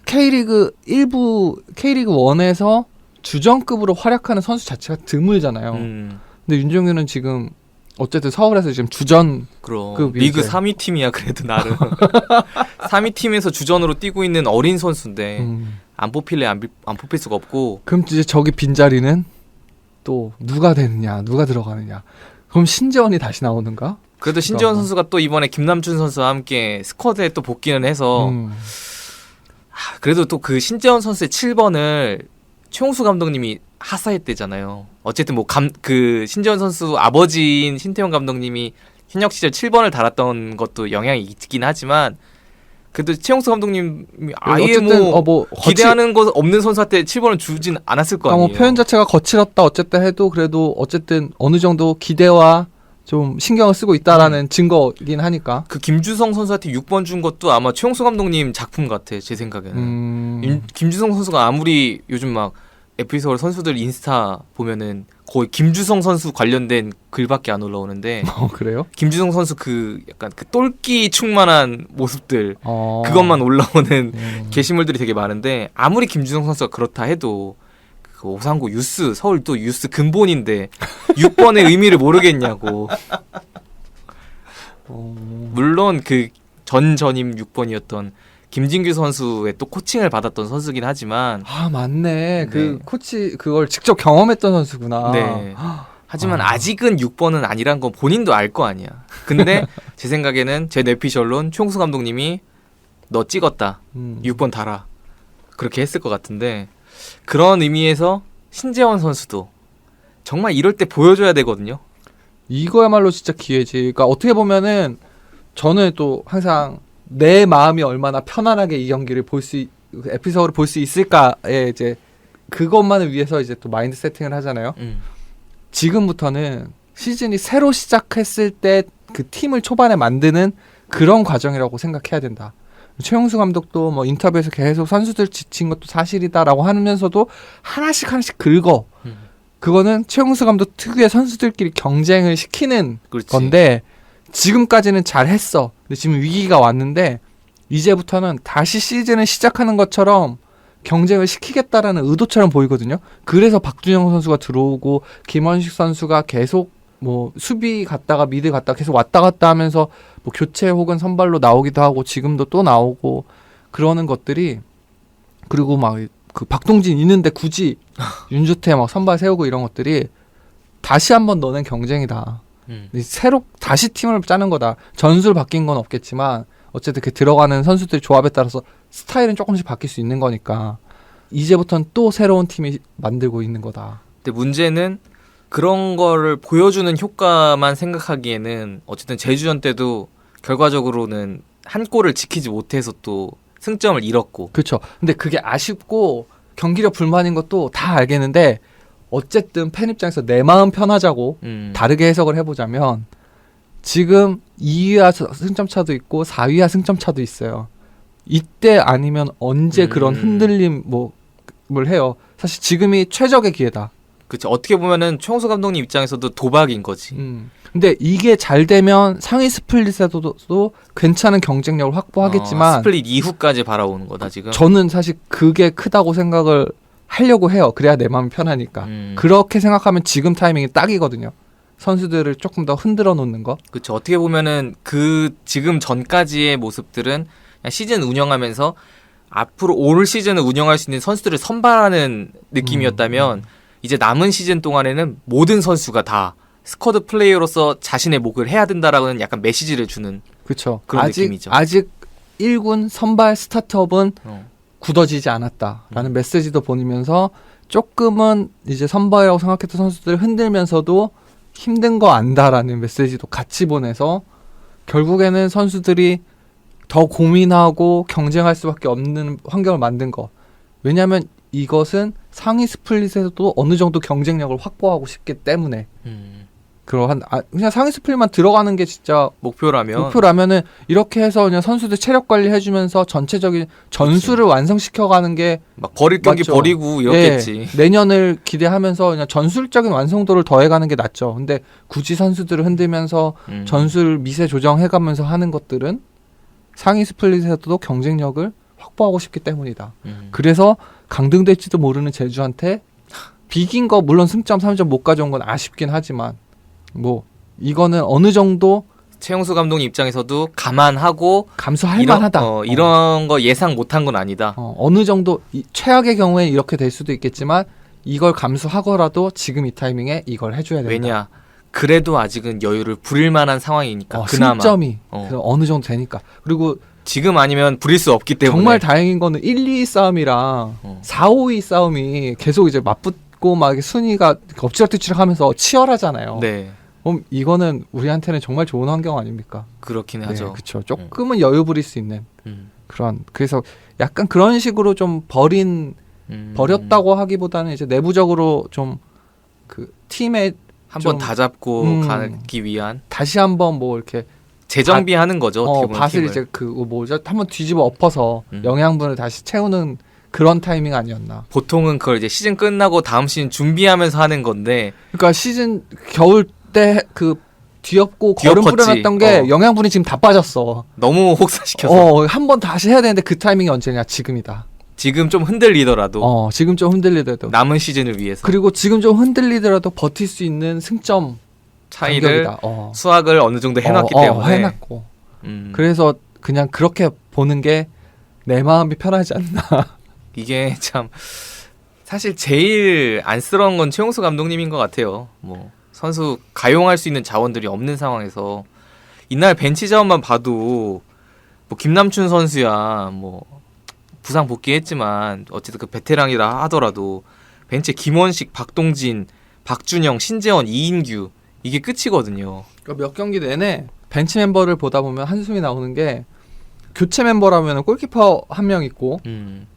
K리그 1에서 주전급으로 활약하는 선수 자체가 드물잖아요. 근데 윤종규는 지금 어쨌든 서울에서 지금 주전 그럼 리그 3위 팀이야 그래도 나름 3위 팀에서 주전으로 뛰고 있는 어린 선수인데 안 뽑힐래 안 뽑힐 수가 없고. 그럼 이제 저기 빈자리는 또 누가 되느냐 누가 들어가느냐. 그럼 신재원이 다시 나오는가? 그래도 신재원 선수가 또 이번에 김남준 선수와 함께 스쿼드에 또 복귀는 해서 그래도 또 그 신재원 선수의 7번을 최용수 감독님이 하사했대잖아요. 어쨌든 뭐 그 신재원 선수 아버지인 신태용 감독님이 현역 시절 7번을 달았던 것도 영향이 있긴 하지만 그래도 최용수 감독님이 아예 뭐 기대하는 것 없는 선수한테 7번을 주진 않았을 거 아니에요. 뭐 표현 자체가 거칠었다 어쨌든 해도 그래도 어쨌든 어느 정도 기대와 좀 신경을 쓰고 있다라는 증거이긴 하니까. 그 김주성 선수한테 6번 준 것도 아마 최용수 감독님 작품 같아 제 생각에는. 김주성 선수가 아무리 요즘 막 FA서울 선수들 인스타 보면은 거의 김주성 선수 관련된 글밖에 안 올라오는데. 그래요? 김주성 선수 그 약간 그 똘끼 충만한 모습들 그것만 올라오는 게시물들이 되게 많은데 아무리 김주성 선수가 그렇다 해도 그 오상고 유스 서울 또 유스 근본인데 6번의 의미를 모르겠냐고. 물론 그 전임 6번이었던 김진규 선수의 또 코칭을 받았던 선수긴 하지만 맞네. 그 코치 그걸 직접 경험했던 선수구나. 네. 하지만 아직은 6번은 아니란 건 본인도 알 거 아니야. 근데 제 생각에는 제 내피셜론 최용수 감독님이 너 찍었다. 6번 달아. 그렇게 했을 것 같은데 그런 의미에서 신재원 선수도 정말 이럴 때 보여줘야 되거든요. 이거야말로 진짜 기회지. 그러니까 어떻게 보면은 저는 또 항상 내 마음이 얼마나 편안하게 이 경기를 에피소드를 볼 수 있을까에 이제 그것만을 위해서 이제 또 마인드 세팅을 하잖아요. 지금부터는 시즌이 새로 시작했을 때 그 팀을 초반에 만드는 그런 과정이라고 생각해야 된다. 최용수 감독도 뭐 인터뷰에서 계속 선수들 지친 것도 사실이다라고 하면서도 하나씩 긁어. 그거는 최용수 감독 특유의 선수들끼리 경쟁을 시키는 그렇지. 건데 지금까지는 잘했어. 근데 지금 위기가 왔는데 이제부터는 다시 시즌을 시작하는 것처럼 경쟁을 시키겠다라는 의도처럼 보이거든요. 그래서 박준영 선수가 들어오고 김원식 선수가 계속 뭐 수비 갔다가 미드 갔다가 계속 왔다 갔다 하면서 뭐 교체 혹은 선발로 나오기도 하고 지금도 또 나오고 그러는 것들이 그리고 막 그 박동진 있는데 굳이 윤주태 막 선발 세우고 이런 것들이 다시 한번 너넨 경쟁이다. 새로 다시 팀을 짜는 거다. 전술 바뀐 건 없겠지만 어쨌든 그 들어가는 선수들 조합에 따라서 스타일은 조금씩 바뀔 수 있는 거니까 이제부터는 또 새로운 팀이 만들고 있는 거다. 근데 문제는 그런 거를 보여주는 효과만 생각하기에는 어쨌든 제주전 때도 결과적으로는 한 골을 지키지 못해서 또 승점을 잃었고. 그렇죠. 근데 그게 아쉽고 경기력 불만인 것도 다 알겠는데 어쨌든 팬 입장에서 내 마음 편하자고 다르게 해석을 해보자면 지금 2위와 승점 차도 있고 4위와 승점 차도 있어요. 이때 아니면 언제 그런 흔들림 뭘 해요. 사실 지금이 최적의 기회다. 그렇죠. 어떻게 보면은 최용수 감독님 입장에서도 도박인 거지. 근데 이게 잘 되면 상위 스플릿에서도 괜찮은 경쟁력을 확보하겠지만 스플릿 이후까지 바라보는 거다 지금. 저는 사실 그게 크다고 생각을 하려고 해요. 그래야 내 마음이 편하니까. 그렇게 생각하면 지금 타이밍이 딱이거든요. 선수들을 조금 더 흔들어 놓는 거. 그렇죠. 어떻게 보면은 그 지금 전까지의 모습들은 그냥 시즌 운영하면서 앞으로 올 시즌을 운영할 수 있는 선수들을 선발하는 느낌이었다면 이제 남은 시즌 동안에는 모든 선수가 다 스쿼드 플레이어로서 자신의 몫을 해야 된다라는 약간 메시지를 주는 그렇죠. 그런 느낌이죠. 아직 1군 선발 스타트업은 굳어지지 않았다라는 메시지도 보내면서 조금은 이제 선발이라고 생각했던 선수들을 흔들면서도 힘든 거 안다라는 메시지도 같이 보내서 결국에는 선수들이 더 고민하고 경쟁할 수밖에 없는 환경을 만든 거. 왜냐하면 이것은 상위 스플릿에서도 어느 정도 경쟁력을 확보하고 싶기 때문에 그러한 그냥 상위 스플릿만 들어가는 게 진짜 목표라면은 이렇게 해서 그냥 선수들 체력 관리 해주면서 전체적인 전술을 완성시켜가는 게 막 버릴 경기 맞죠. 버리고 이렇겠지. 예, 내년을 기대하면서 그냥 전술적인 완성도를 더해가는 게 낫죠. 근데 굳이 선수들을 흔들면서 전술 미세 조정해가면서 하는 것들은 상위 스플릿에서도 경쟁력을 확보하고 싶기 때문이다. 그래서 강등될지도 모르는 제주한테 비긴 거 물론 승점 3점 못 가져온 건 아쉽긴 하지만 뭐 이거는 어느 정도 최용수 감독 입장에서도 감안하고 감수할 만하다. 이런 거 예상 못한 건 아니다. 어느 정도 최악의 경우에 이렇게 될 수도 있겠지만 이걸 감수하고라도 지금 이 타이밍에 이걸 해줘야 된다. 왜냐? 그래도 아직은 여유를 부릴 만한 상황이니까 그나마 승점이 어느 정도 되니까. 그리고 지금 아니면 부릴 수 없기 때문에 정말 다행인 거는 1, 2위 싸움이랑 4, 5위 싸움이 계속 이제 맞붙고 막 순위가 엎치락뒤치락하면서 치열하잖아요. 네. 그럼 이거는 우리한테는 정말 좋은 환경 아닙니까? 그렇긴 네, 하죠. 그렇죠. 조금은 여유 부릴 수 있는 그런 그래서 약간 그런 식으로 좀 버렸다고 하기보다는 이제 내부적으로 좀 그 팀에 한번 다 잡고 가기 위한 다시 한번 뭐 이렇게 재정비하는 거죠. 어떻게 보면 밭을 팀을. 이제 그 뭐죠? 한번 뒤집어 엎어서 영양분을 다시 채우는 그런 타이밍 아니었나? 보통은 그걸 이제 시즌 끝나고 다음 시즌 준비하면서 하는 건데. 그러니까 시즌 겨울 때 그 뒤엎고 거름 뿌려놨던 게 영양분이 지금 다 빠졌어. 너무 혹사시켜서. 한번 다시 해야 되는데 그 타이밍이 언제냐? 지금이다. 지금 좀 흔들리더라도. 지금 좀 흔들리더라도. 남은 시즌을 위해서. 그리고 지금 좀 흔들리더라도 버틸 수 있는 승점 차이를 수학을 어느 정도 해놨기 때문에. 해놨고. 그래서 그냥 그렇게 보는 게 내 마음이 편하지 않나. 이게 참 사실 제일 안쓰러운 건 최용수 감독님인 것 같아요. 뭐 선수 가용할 수 있는 자원들이 없는 상황에서 이날 벤치 자원만 봐도 뭐 김남춘 선수야 뭐 부상 복귀했지만 어쨌든 그 베테랑이라 하더라도 벤치에 김원식, 박동진, 박준영, 신재원, 이인규 이게 끝이거든요. 그러니까 몇 경기 내내 벤치 멤버를 보다 보면 한숨이 나오는 게 교체 멤버라면 골키퍼 한 명 있고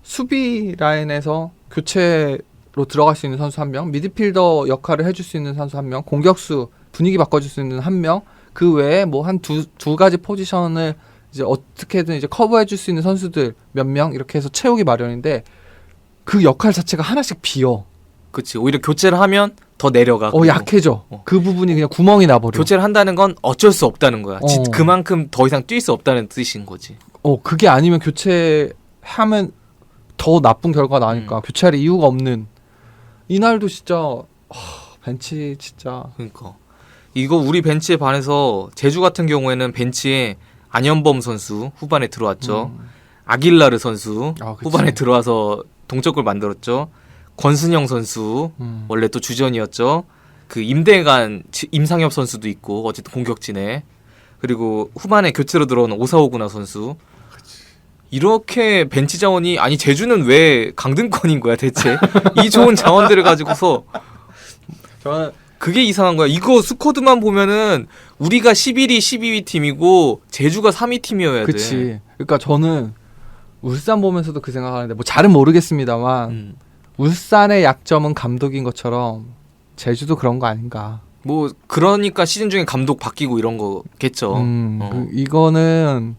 수비 라인에서 교체로 들어갈 수 있는 선수 한 명, 미드필더 역할을 해줄 수 있는 선수 한 명, 공격수 분위기 바꿔줄 수 있는 한 명, 그 외에 뭐 한 두 가지 포지션을 이제 어떻게든 이제 커버해줄 수 있는 선수들 몇 명 이렇게 해서 채우기 마련인데 그 역할 자체가 하나씩 비어. 그렇지. 오히려 교체를 하면 더 내려가. 약해져. 그 부분이 그냥 구멍이 나버려. 교체를 한다는 건 어쩔 수 없다는 거야. 그만큼 더 이상 뛸 수 없다는 뜻인 거지. 그게 아니면 교체하면 더 나쁜 결과가 나니까 교체할 이유가 없는. 이날도 진짜 벤치 진짜. 그러니까 이거 우리 벤치에 반해서 제주 같은 경우에는 벤치에 안현범 선수 후반에 들어왔죠. 아길라르 선수 후반에 들어와서 동점골 만들었죠. 권순영 선수 원래 또 주전이었죠. 그 임대간 임상엽 선수도 있고 어쨌든 공격진에 그리고 후반에 교체로 들어온 오사오구나 선수. 이렇게 벤치 자원이 아니 제주는 왜 강등권인 거야 대체? 이 좋은 자원들을 가지고서 저는 그게 이상한 거야. 이거 스쿼드만 보면은 우리가 11위, 12위 팀이고 제주가 3위 팀이어야 돼. 그치. 그러니까 저는 울산 보면서도 그 생각하는데 뭐 잘은 모르겠습니다만 울산의 약점은 감독인 것처럼 제주도 그런 거 아닌가. 뭐 그러니까 시즌 중에 감독 바뀌고 이런 거겠죠. 이거는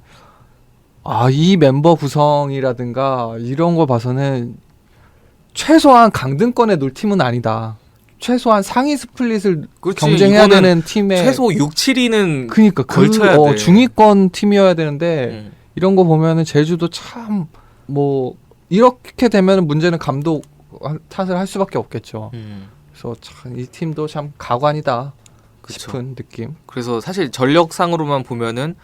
이 멤버 구성이라든가 이런 거 봐서는 최소한 강등권에 놀 팀은 아니다. 최소한 상위 스플릿을 경쟁해야 되는 팀에 최소 6, 7위는 그러니까 걸쳐야 돼. 중위권 팀이어야 되는데 이런 거 보면은 제주도 참 뭐 이렇게 되면 문제는 감독 탓을 할 수밖에 없겠죠. 그래서 참 이 팀도 참 가관이다 싶은 느낌. 그래서 사실 전력상으로만 보면은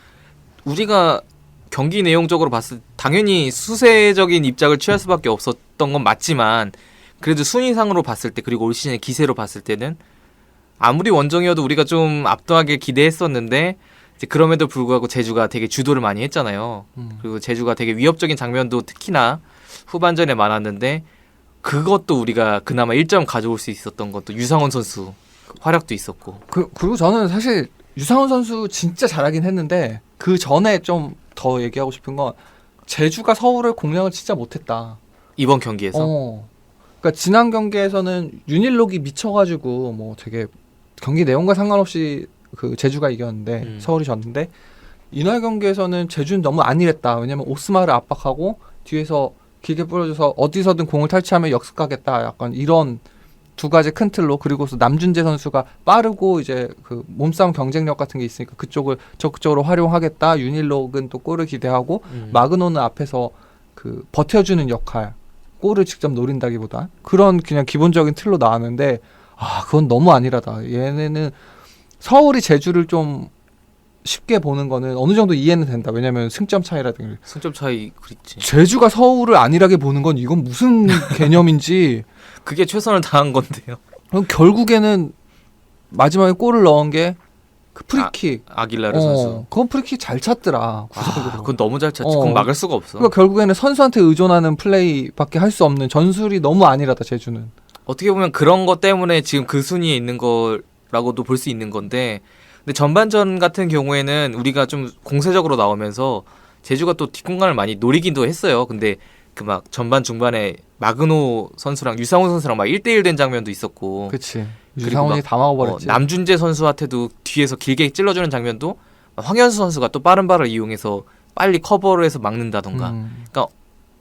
우리가 경기 내용적으로 봤을 때 당연히 수세적인 입장을 취할 수밖에 없었던 건 맞지만 그래도 순위상으로 봤을 때 그리고 올 시즌의 기세로 봤을 때는 아무리 원정이어도 우리가 좀 압도하게 기대했었는데 이제 그럼에도 불구하고 제주가 되게 주도를 많이 했잖아요. 그리고 제주가 되게 위협적인 장면도 특히나 후반전에 많았는데 그것도 우리가 그나마 1점 가져올 수 있었던 것도 유상원 선수 활약도 있었고. 그리고 저는 사실 유상원 선수 진짜 잘하긴 했는데 그 전에 좀 더 얘기하고 싶은 건 제주가 서울을 공략을 진짜 못했다. 이번 경기에서. 그러니까 지난 경기에서는 윤일록이 미쳐가지고 뭐 되게 경기 내용과 상관없이 그 제주가 이겼는데 서울이 졌는데 이날 경기에서는 제주는 너무 안일했다. 왜냐면 오스마를 압박하고 뒤에서 길게 뿌려줘서 어디서든 공을 탈취하면 역습가겠다. 약간 이런 두 가지 큰 틀로 그리고서 남준재 선수가 빠르고 이제 그 몸싸움 경쟁력 같은 게 있으니까 그쪽을 적극적으로 활용하겠다. 윤일록은 또 골을 기대하고 마그노는 앞에서 그 버텨주는 역할, 골을 직접 노린다기보다 그런 그냥 기본적인 틀로 나왔는데 그건 너무 안일하다. 얘네는 서울이 제주를 좀 쉽게 보는 거는 어느 정도 이해는 된다. 왜냐면 승점 차이라든가 승점 차이 그렇지. 제주가 서울을 안일하게 보는 건 이건 무슨 개념인지 그게 최선을 다한 건데요. 그럼 결국에는 마지막에 골을 넣은 게 그 프리킥. 아길라르 선수. 그건 프리킥 잘 찼더라. 구석으로. 그건 너무 잘 찼지. 그건 막을 수가 없어. 그러니까 결국에는 선수한테 의존하는 플레이밖에 할 수 없는 전술이 너무 안일하다. 제주는. 어떻게 보면 그런 것 때문에 지금 그 순위에 있는 거라고도 볼 수 있는 건데 근데 전반전 같은 경우에는 우리가 좀 공세적으로 나오면서 제주가 또 뒷공간을 많이 노리기도 했어요. 근데 그 막 전반 중반에 마그노 선수랑 유상훈 선수랑 막 1대1 된 장면도 있었고 그치. 유상훈이 다 막아버렸지. 남준재 선수한테도 뒤에서 길게 찔러주는 장면도 황현수 선수가 또 빠른 발을 이용해서 빨리 커버를 해서 막는다던가 그러니까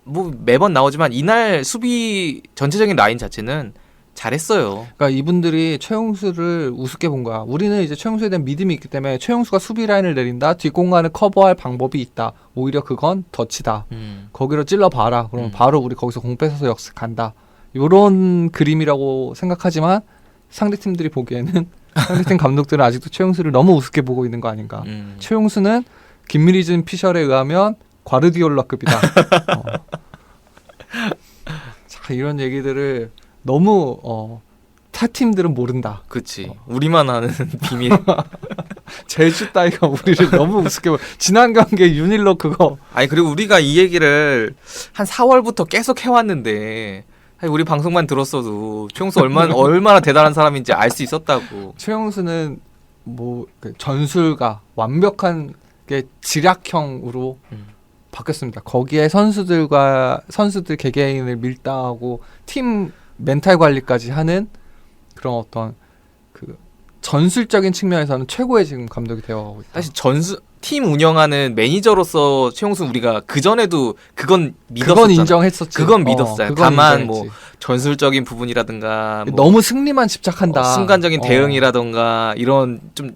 뭐 매번 나오지만 이날 수비 전체적인 라인 자체는 잘했어요. 그러니까 이분들이 최용수를 우습게 본 거야. 우리는 이제 최용수에 대한 믿음이 있기 때문에 최용수가 수비 라인을 내린다. 뒷공간을 커버할 방법이 있다. 오히려 그건 덫이다. 거기로 찔러봐라. 그러면 바로 우리 거기서 공 뺏어서 역습 간다. 이런 그림이라고 생각하지만 상대팀들이 보기에는 상대팀 감독들은 아직도 최용수를 너무 우습게 보고 있는 거 아닌가. 최용수는 김미리즌 피셜에 의하면 과르디올라급이다. 자, 이런 얘기들을 너무 타 팀들은 모른다. 그렇지. 우리만 아는 비밀. 제주 따위가 우리를 너무 우습게 보. 지난 경기에 윤일로 그거. 아니 그리고 우리가 이 얘기를 한 4월부터 계속 해왔는데 우리 방송만 들었어도 최용수 얼마나 대단한 사람인지 알 수 있었다고. 최용수는 뭐 전술가 완벽한 게 지략형으로 바뀌었습니다. 거기에 선수들 개개인을 밀당하고 팀 멘탈 관리까지 하는 그런 어떤 그 전술적인 측면에서는 최고의 지금 감독이 되어가고 있다. 사실 팀 운영하는 매니저로서 최용수 우리가 그 전에도 그건 믿었었잖아. 그건 인정했었지. 그건 믿었어요. 그건 다만 인정했지. 뭐 전술적인 부분이라든가 뭐 너무 승리만 집착한다. 순간적인 대응이라든가 이런 좀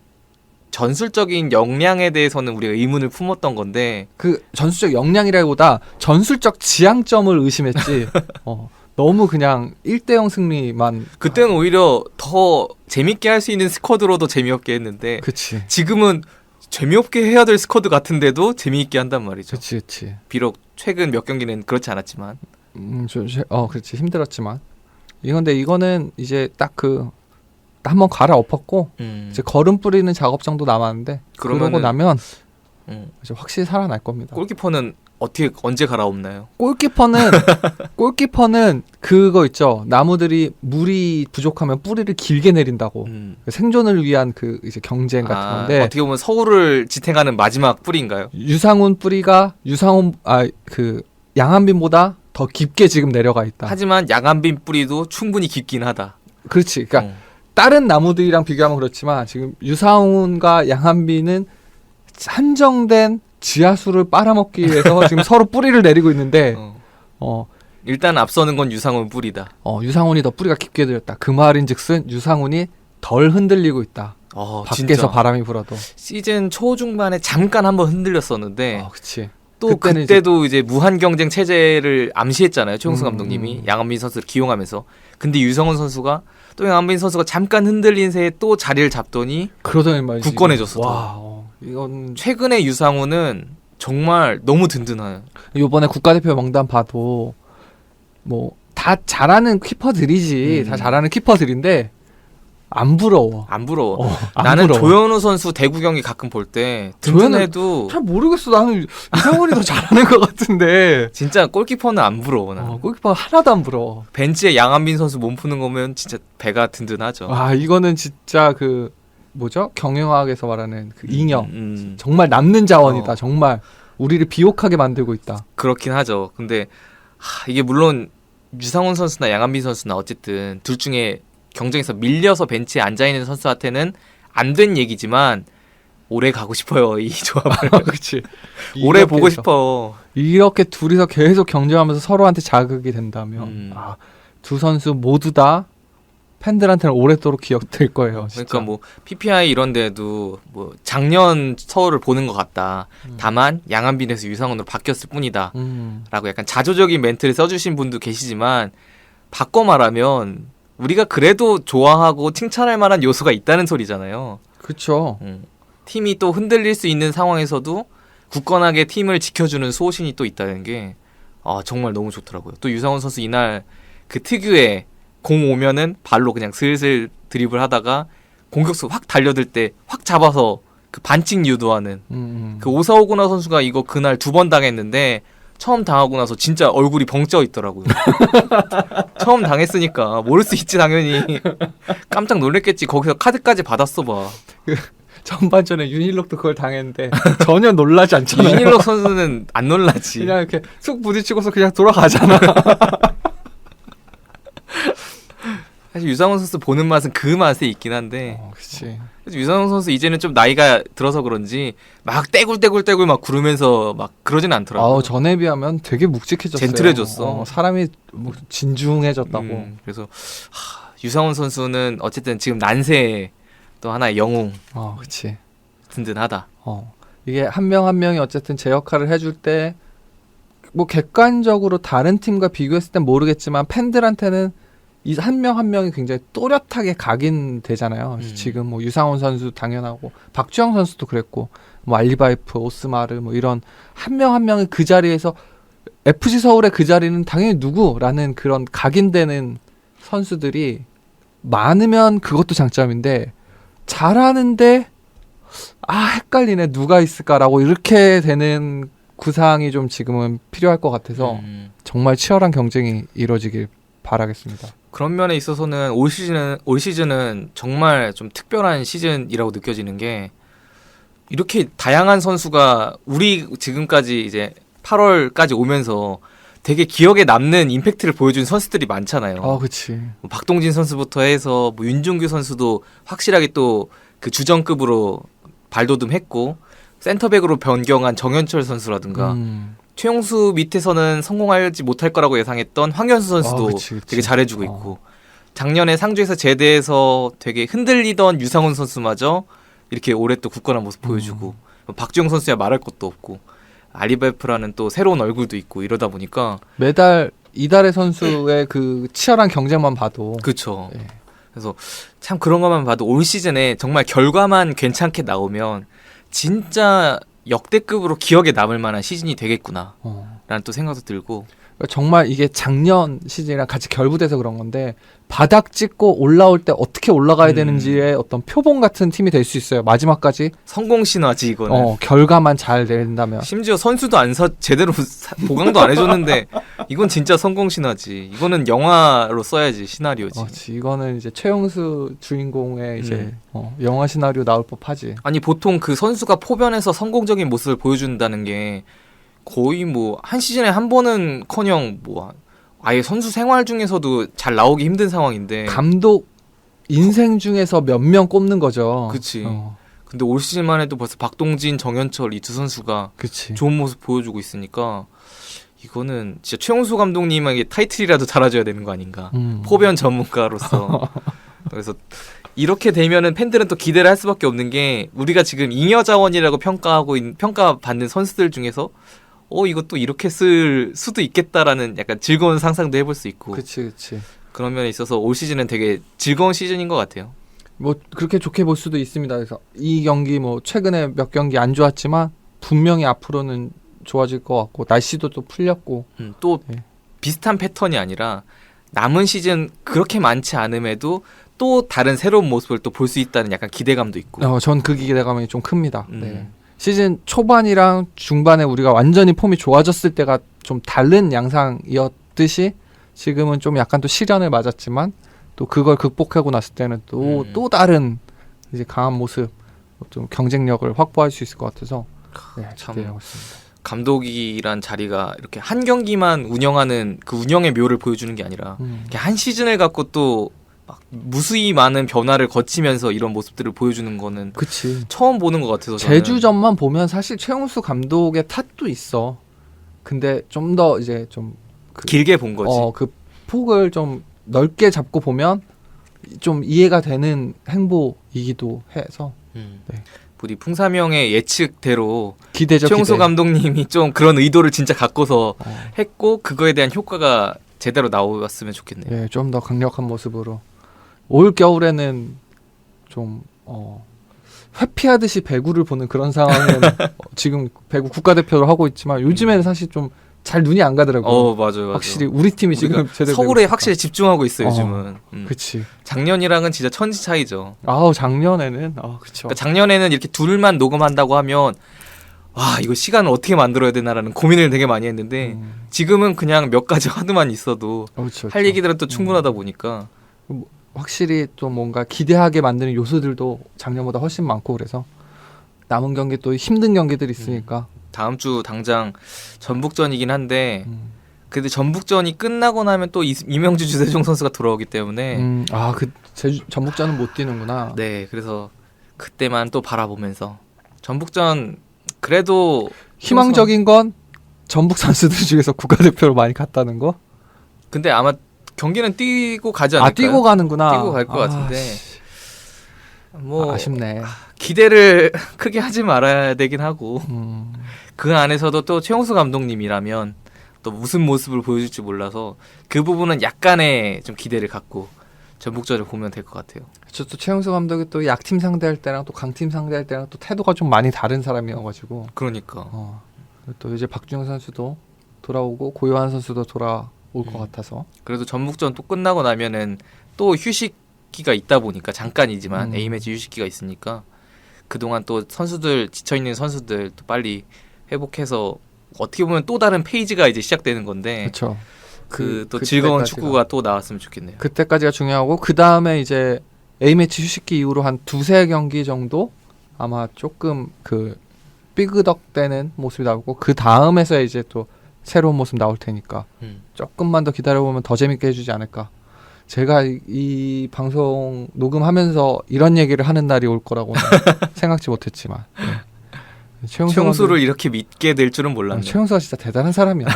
전술적인 역량에 대해서는 우리가 의문을 품었던 건데 그 전술적 역량이라기보다 전술적 지향점을 의심했지. 너무 그냥 1대0 승리만. 그때는 오히려 더 재밌게 할 수 있는 스쿼드로도 재미없게 했는데 그치. 지금은 재미없게 해야 될 스쿼드 같은데도 재미있게 한단 말이죠. 그치. 비록 최근 몇 경기는 그렇지 않았지만 그렇지. 힘들었지만 이거는 이제 딱 한번 갈아엎었고 이제 거름 뿌리는 작업 정도 남았는데 그러고 나면 이제 확실히 살아날 겁니다. 골키퍼는 언제 갈아엎나요? 골키퍼는 그거 있죠. 나무들이 물이 부족하면 뿌리를 길게 내린다고. 생존을 위한 그 이제 경쟁 같은 건데. 어떻게 보면 서울을 지탱하는 마지막 뿌리인가요? 유상훈 뿌리가 양한빈보다 더 깊게 지금 내려가 있다. 하지만 양한빈 뿌리도 충분히 깊긴 하다. 그렇지. 그러니까 다른 나무들이랑 비교하면 그렇지만 지금 유상훈과 양한빈은 한정된 지하수를 빨아먹기 위해서 지금 서로 뿌리를 내리고 있는데 일단 앞서는 건 유상훈 뿌리다. 유상훈이 더 뿌리가 깊게 들였다. 그 말인즉슨 유상훈이 덜 흔들리고 있다. 밖에서 진짜. 바람이 불어도 시즌 초중반에 잠깐 한번 흔들렸었는데 그치. 또 그때도 이제 무한 경쟁 체제를 암시했잖아요. 최용수 감독님이 양한빈 선수를 기용하면서. 근데 유상훈 선수가 또 양한빈 선수가 잠깐 흔들린 새에 또 자리를 잡더니 그러더니 말이지. 굳건해졌어. 와, 이건 최근에 유상훈은 정말 너무 든든해요. 이번에 국가대표 명단 봐도 뭐 다 잘하는 키퍼들이지. 다 잘하는 키퍼들인데 안 부러워. 안 부러워. 안 나는 부러워. 조현우 선수 대구 경기 가끔 볼 때 든든해도 잘 모르겠어. 나는 유상훈이 더 잘하는 것 같은데. 진짜 골키퍼는 안 부러워. 나는. 골키퍼 하나도 안 부러워. 벤치에 양한빈 선수 몸 푸는 거면 진짜 배가 든든하죠. 이거는 진짜 뭐죠? 경영학에서 말하는 그 잉여. 정말 남는 자원이다. 정말 우리를 비옥하게 만들고 있다. 그렇긴 하죠. 근데 이게 물론 유상훈 선수나 양한빈 선수나 어쨌든 둘 중에 경쟁에서 밀려서 벤치에 앉아 있는 선수한테는 안 된 얘기지만 오래 가고 싶어요 이 조합을. 그렇지. 오래 보고 싶어. 이렇게 둘이서 계속 경쟁하면서 서로한테 자극이 된다면 두 선수 모두 다 팬들한테는 오랫도록 기억될 거예요. 진짜. 그러니까 뭐 PPI 이런 데도 뭐 작년 서울을 보는 것 같다. 다만 양한빈에서 유상훈으로 바뀌었을 뿐이다. 라고 약간 자조적인 멘트를 써주신 분도 계시지만 바꿔 말하면 우리가 그래도 좋아하고 칭찬할 만한 요소가 있다는 소리잖아요. 그렇죠. 팀이 또 흔들릴 수 있는 상황에서도 굳건하게 팀을 지켜주는 수호신이 또 있다는 게 정말 너무 좋더라고요. 또 유상훈 선수 이날 그 특유의 공 오면은 발로 그냥 슬슬 드리블 하다가 공격수 확 달려들 때 확 잡아서 그 반칙 유도하는 그 오사오구나 선수가 이거 그날 2번 당했는데 처음 당하고 나서 진짜 얼굴이 벙쪄 있더라고요. 처음 당했으니까 모를 수 있지 당연히. 깜짝 놀랐겠지. 거기서 카드까지 받았어 봐. 전반전에 윤일록도 그걸 당했는데 전혀 놀라지 않잖아요. 윤일록 선수는 안 놀라지. 그냥 이렇게 쑥 부딪히고서 그냥 돌아가잖아. 사실 유상훈 선수 보는 맛은 그 맛에 있긴 한데. 그렇지. 유상훈 선수 이제는 좀 나이가 들어서 그런지 막 떼굴떼굴 막 구르면서 막 그러진 않더라고요. 전에 비하면 되게 묵직해졌어요. 젠틀해졌어. 사람이 뭐 진중해졌다고. 그래서 유상훈 선수는 어쨌든 지금 난세에 또 하나의 영웅. 그렇지. 든든하다. 이게 한 명 한 명이 어쨌든 제 역할을 해줄 때 뭐 객관적으로 다른 팀과 비교했을 땐 모르겠지만 팬들한테는 이 한 명 한 명이 굉장히 또렷하게 각인되잖아요. 그래서 지금 뭐 유상훈 선수 당연하고 박주영 선수도 그랬고 뭐 알리바이프, 오스마르 뭐 이런 한 명 한 명이 그 자리에서 FC 서울의 그 자리는 당연히 누구라는 그런 각인되는 선수들이 많으면 그것도 장점인데 잘하는데 헷갈리네 누가 있을까라고 이렇게 되는 구상이 좀 지금은 필요할 것 같아서 정말 치열한 경쟁이 이루어지길 바라겠습니다. 그런 면에 있어서는 올 시즌은 정말 좀 특별한 시즌이라고 느껴지는 게 이렇게 다양한 선수가 우리 지금까지 이제 8월까지 오면서 되게 기억에 남는 임팩트를 보여준 선수들이 많잖아요. 그렇지. 뭐 박동진 선수부터 해서 뭐 윤중규 선수도 확실하게 또 그 주전급으로 발돋움했고 센터백으로 변경한 정현철 선수라든가 최용수 밑에서는 성공하지 못할 거라고 예상했던 황현수 선수도 그치. 되게 잘해주고 있고 작년에 상주에서 제대해서 되게 흔들리던 유상훈 선수마저 이렇게 올해 또 굳건한 모습 보여주고 박주영 선수야 말할 것도 없고 알리바이프라는 또 새로운 얼굴도 있고 이러다 보니까 매달 이달의 선수의 그 치열한 경쟁만 봐도 그렇죠. 예. 그래서 참 그런 것만 봐도 올 시즌에 정말 결과만 괜찮게 나오면 진짜 역대급으로 기억에 남을 만한 시즌이 되겠구나 라는 또 생각도 들고 정말 이게 작년 시즌이랑 같이 결부돼서 그런 건데 바닥 찍고 올라올 때 어떻게 올라가야 되는지의 어떤 표본 같은 팀이 될 수 있어요. 마지막까지 성공 신화지 이거는. 결과만 잘 낸다면. 심지어 선수도 제대로 보강도 안 해줬는데 이건 진짜 성공 신화지. 이거는 영화로 써야지 시나리오지. 이거는 이제 최용수 주인공의 이제 영화 시나리오 나올 법하지. 아니 보통 그 선수가 포변에서 성공적인 모습을 보여준다는 게 거의 뭐 한 시즌에 한 번은커녕 뭐 아예 선수 생활 중에서도 잘 나오기 힘든 상황인데 감독 인생 중에서 몇 명 꼽는 거죠. 그치. 근데 올 시즌만 해도 벌써 박동진, 정현철 이 두 선수가 그치. 좋은 모습 보여주고 있으니까 이거는 진짜 최용수 감독님에게 타이틀이라도 달아줘야 되는 거 아닌가. 포변 전문가로서. 그래서 이렇게 되면은 팬들은 또 기대를 할 수밖에 없는 게 우리가 지금 잉여 자원이라고 평가받는 선수들 중에서 이것도 이렇게 쓸 수도 있겠다라는 약간 즐거운 상상도 해볼 수 있고. 그치. 그런 면에 있어서 올 시즌은 되게 즐거운 시즌인 것 같아요. 뭐 그렇게 좋게 볼 수도 있습니다. 그래서 이 경기 뭐 최근에 몇 경기 안 좋았지만 분명히 앞으로는 좋아질 것 같고 날씨도 또 풀렸고 또 비슷한 패턴이 아니라 남은 시즌 그렇게 많지 않음에도 또 다른 새로운 모습을 또 볼 수 있다는 약간 기대감도 있고. 전 그 기대감이 좀 큽니다. 네. 시즌 초반이랑 중반에 우리가 완전히 폼이 좋아졌을 때가 좀 다른 양상이었듯이 지금은 좀 약간 또 시련을 맞았지만 또 그걸 극복하고 났을 때는 또 다른 이제 강한 모습, 좀 경쟁력을 확보할 수 있을 것 같아서 참 기대하고 있습니다. 감독이란 자리가 이렇게 한 경기만 운영하는 그 운영의 묘를 보여주는 게 아니라 이렇게 한 시즌을 갖고 또 막 무수히 많은 변화를 거치면서 이런 모습들을 보여주는 거는 그치. 처음 보는 것 같아서 저는. 제주전만 보면 사실 최용수 감독의 탓도 있어. 근데 좀 더 이제 좀 길게 본 거지. 그 폭을 좀 넓게 잡고 보면 좀 이해가 되는 행보이기도 해서 네. 부디 풍사명의 예측대로 기대죠. 최용수 기대. 감독님이 좀 그런 의도를 진짜 갖고서 했고 그거에 대한 효과가 제대로 나왔으면 좋겠네요. 네, 좀 더 강력한 모습으로 올 겨울에는 좀 회피하듯이 배구를 보는 그런 상황은 지금 배구 국가대표로 하고 있지만 요즘에는 사실 좀 잘 눈이 안 가더라고요. 맞아요. 확실히 우리 팀이 지금 제대로 서울에 확실히 집중하고 있어요 요즘은. 그치. 작년이랑은 진짜 천지 차이죠. 작년에는 그쵸. 그러니까 작년에는 이렇게 둘만 녹음한다고 하면 와 이거 시간을 어떻게 만들어야 되나라는 고민을 되게 많이 했는데 지금은 그냥 몇 가지 화두만 있어도 그렇죠, 할 얘기들은 또 충분하다 보니까 확실히 또 뭔가 기대하게 만드는 요소들도 작년보다 훨씬 많고 그래서 남은 경기 또 힘든 경기들이 있으니까 다음 주 당장 전북전이긴 한데 근데 전북전이 끝나고 나면 또 이명주 주세종 선수가 돌아오기 때문에 그 전북전은 못 뛰는구나. 네 그래서 그때만 또 바라보면서 전북전 그래도 희망적인 건 전북 선수들 중에서 국가대표로 많이 갔다는 거? 근데 아마 경기는 뛰고 가지 않을까요? 뛰고 가는구나. 뛰고 갈 것 같은데 뭐 아쉽네. 기대를 크게 하지 말아야 되긴 하고 그 안에서도 또 최용수 감독님이라면 또 무슨 모습을 보여줄지 몰라서 그 부분은 약간의 좀 기대를 갖고 전북전을 보면 될 것 같아요. 저 또 최용수 감독이 또 약팀 상대할 때랑 또 강팀 상대할 때랑 또 태도가 좀 많이 다른 사람이어가지고 그러니까 또 이제 박주영 선수도 돌아오고 고요한 선수도 돌아올 것 같아서 그래도 전북전 또 끝나고 나면은 또 휴식기가 있다 보니까 잠깐이지만 A매치 휴식기가 있으니까 그동안 또 선수들 지쳐있는 선수들 또 빨리 회복해서 어떻게 보면 또 다른 페이지가 이제 시작되는 건데 그렇죠. 그 또 즐거운 그때까지가. 축구가 또 나왔으면 좋겠네요. 그때까지가 중요하고 그 다음에 이제 A매치 휴식기 이후로 한 두세 경기 정도 아마 조금 그 삐그덕대는 모습이 나오고 그 다음에서 이제 또 새로운 모습 나올 테니까 조금만 더 기다려보면 더 재밌게 해주지 않을까. 제가 이 방송 녹음하면서 이런 얘기를 하는 날이 올 거라고는 생각지 못했지만 최용수를 이렇게 믿게 될 줄은 몰랐네요. 최용수가 진짜 대단한 사람이야.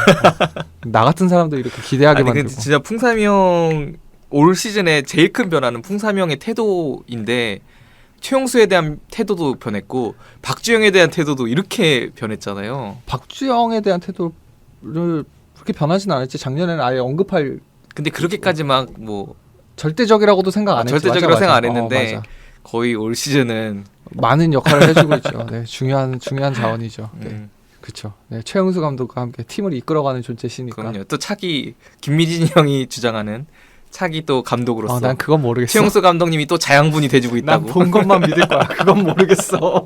나 같은 사람도 이렇게 기대하게 아니, 만들고. 근데 진짜 풍삼형 올 시즌에 제일 큰 변화는 풍삼형의 태도인데 최용수에 대한 태도도 변했고 박주영에 대한 태도도 이렇게 변했잖아요. 박주영에 대한 태도를 그렇게 변하진 않았지. 작년에는 아예 언급할. 근데 그렇게까지 막 뭐 절대적이라고도 생각 안 했지. 절대적이라고 생각 안 했는데 맞아. 거의 올 시즌은 많은 역할을 해주고 있죠. 네, 중요한 자원이죠. 네, 그렇죠. 네, 최용수 감독과 함께 팀을 이끌어가는 존재시니까. 그럼요. 또 차기 김미진 형이 주장하는 차기 또 감독으로서. 난 그건 모르겠어. 최용수 감독님이 또 자양분이 돼주고 있다고. 난 본 것만 믿을 거야. 그건 모르겠어.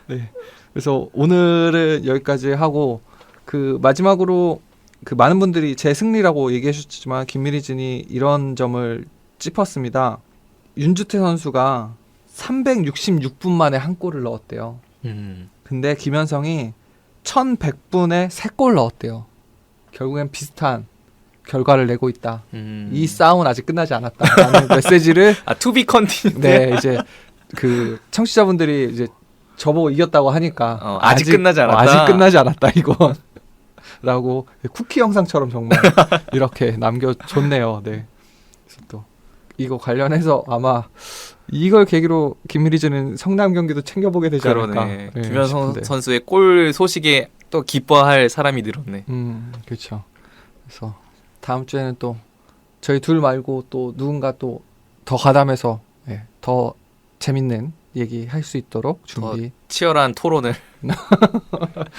네, 그래서 오늘은 여기까지 하고 그 마지막으로 그 많은 분들이 제 승리라고 얘기해 주셨지만 김미리진이 이런 점을 짚었습니다. 윤주태 선수가 366분 만에 한 골을 넣었대요. 근데 김현성이 1100분에 3골 넣었대요. 결국엔 비슷한 결과를 내고 있다. 이 싸움은 아직 끝나지 않았다라는 메시지를 to be continued. 네, 이제 그 청취자분들이 이제 저보고 이겼다고 하니까 아직 끝나지 않았다. 아직 끝나지 않았다 이건. 라고 쿠키 영상처럼 정말 이렇게 남겨줬네요. 네. 그래서 또 이거 관련해서 아마 이걸 계기로 김미리즈는 성남 경기도 챙겨보게 되지 않을까. 네, 김현성 선수의 골 소식에 또 기뻐할 사람이 늘었네. 그렇죠. 그래서 다음 주에는 또 저희 둘 말고 또 누군가 또 더 가담해서 더 재밌는 얘기 할 수 있도록 준비. 치열한 토론을.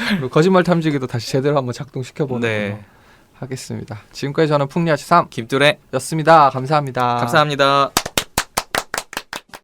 그리고 거짓말 탐지기도 다시 제대로 한번 작동시켜보는 걸로 하겠습니다. 지금까지 저는 풍리아치 3 김뚜레였습니다. 감사합니다. 감사합니다.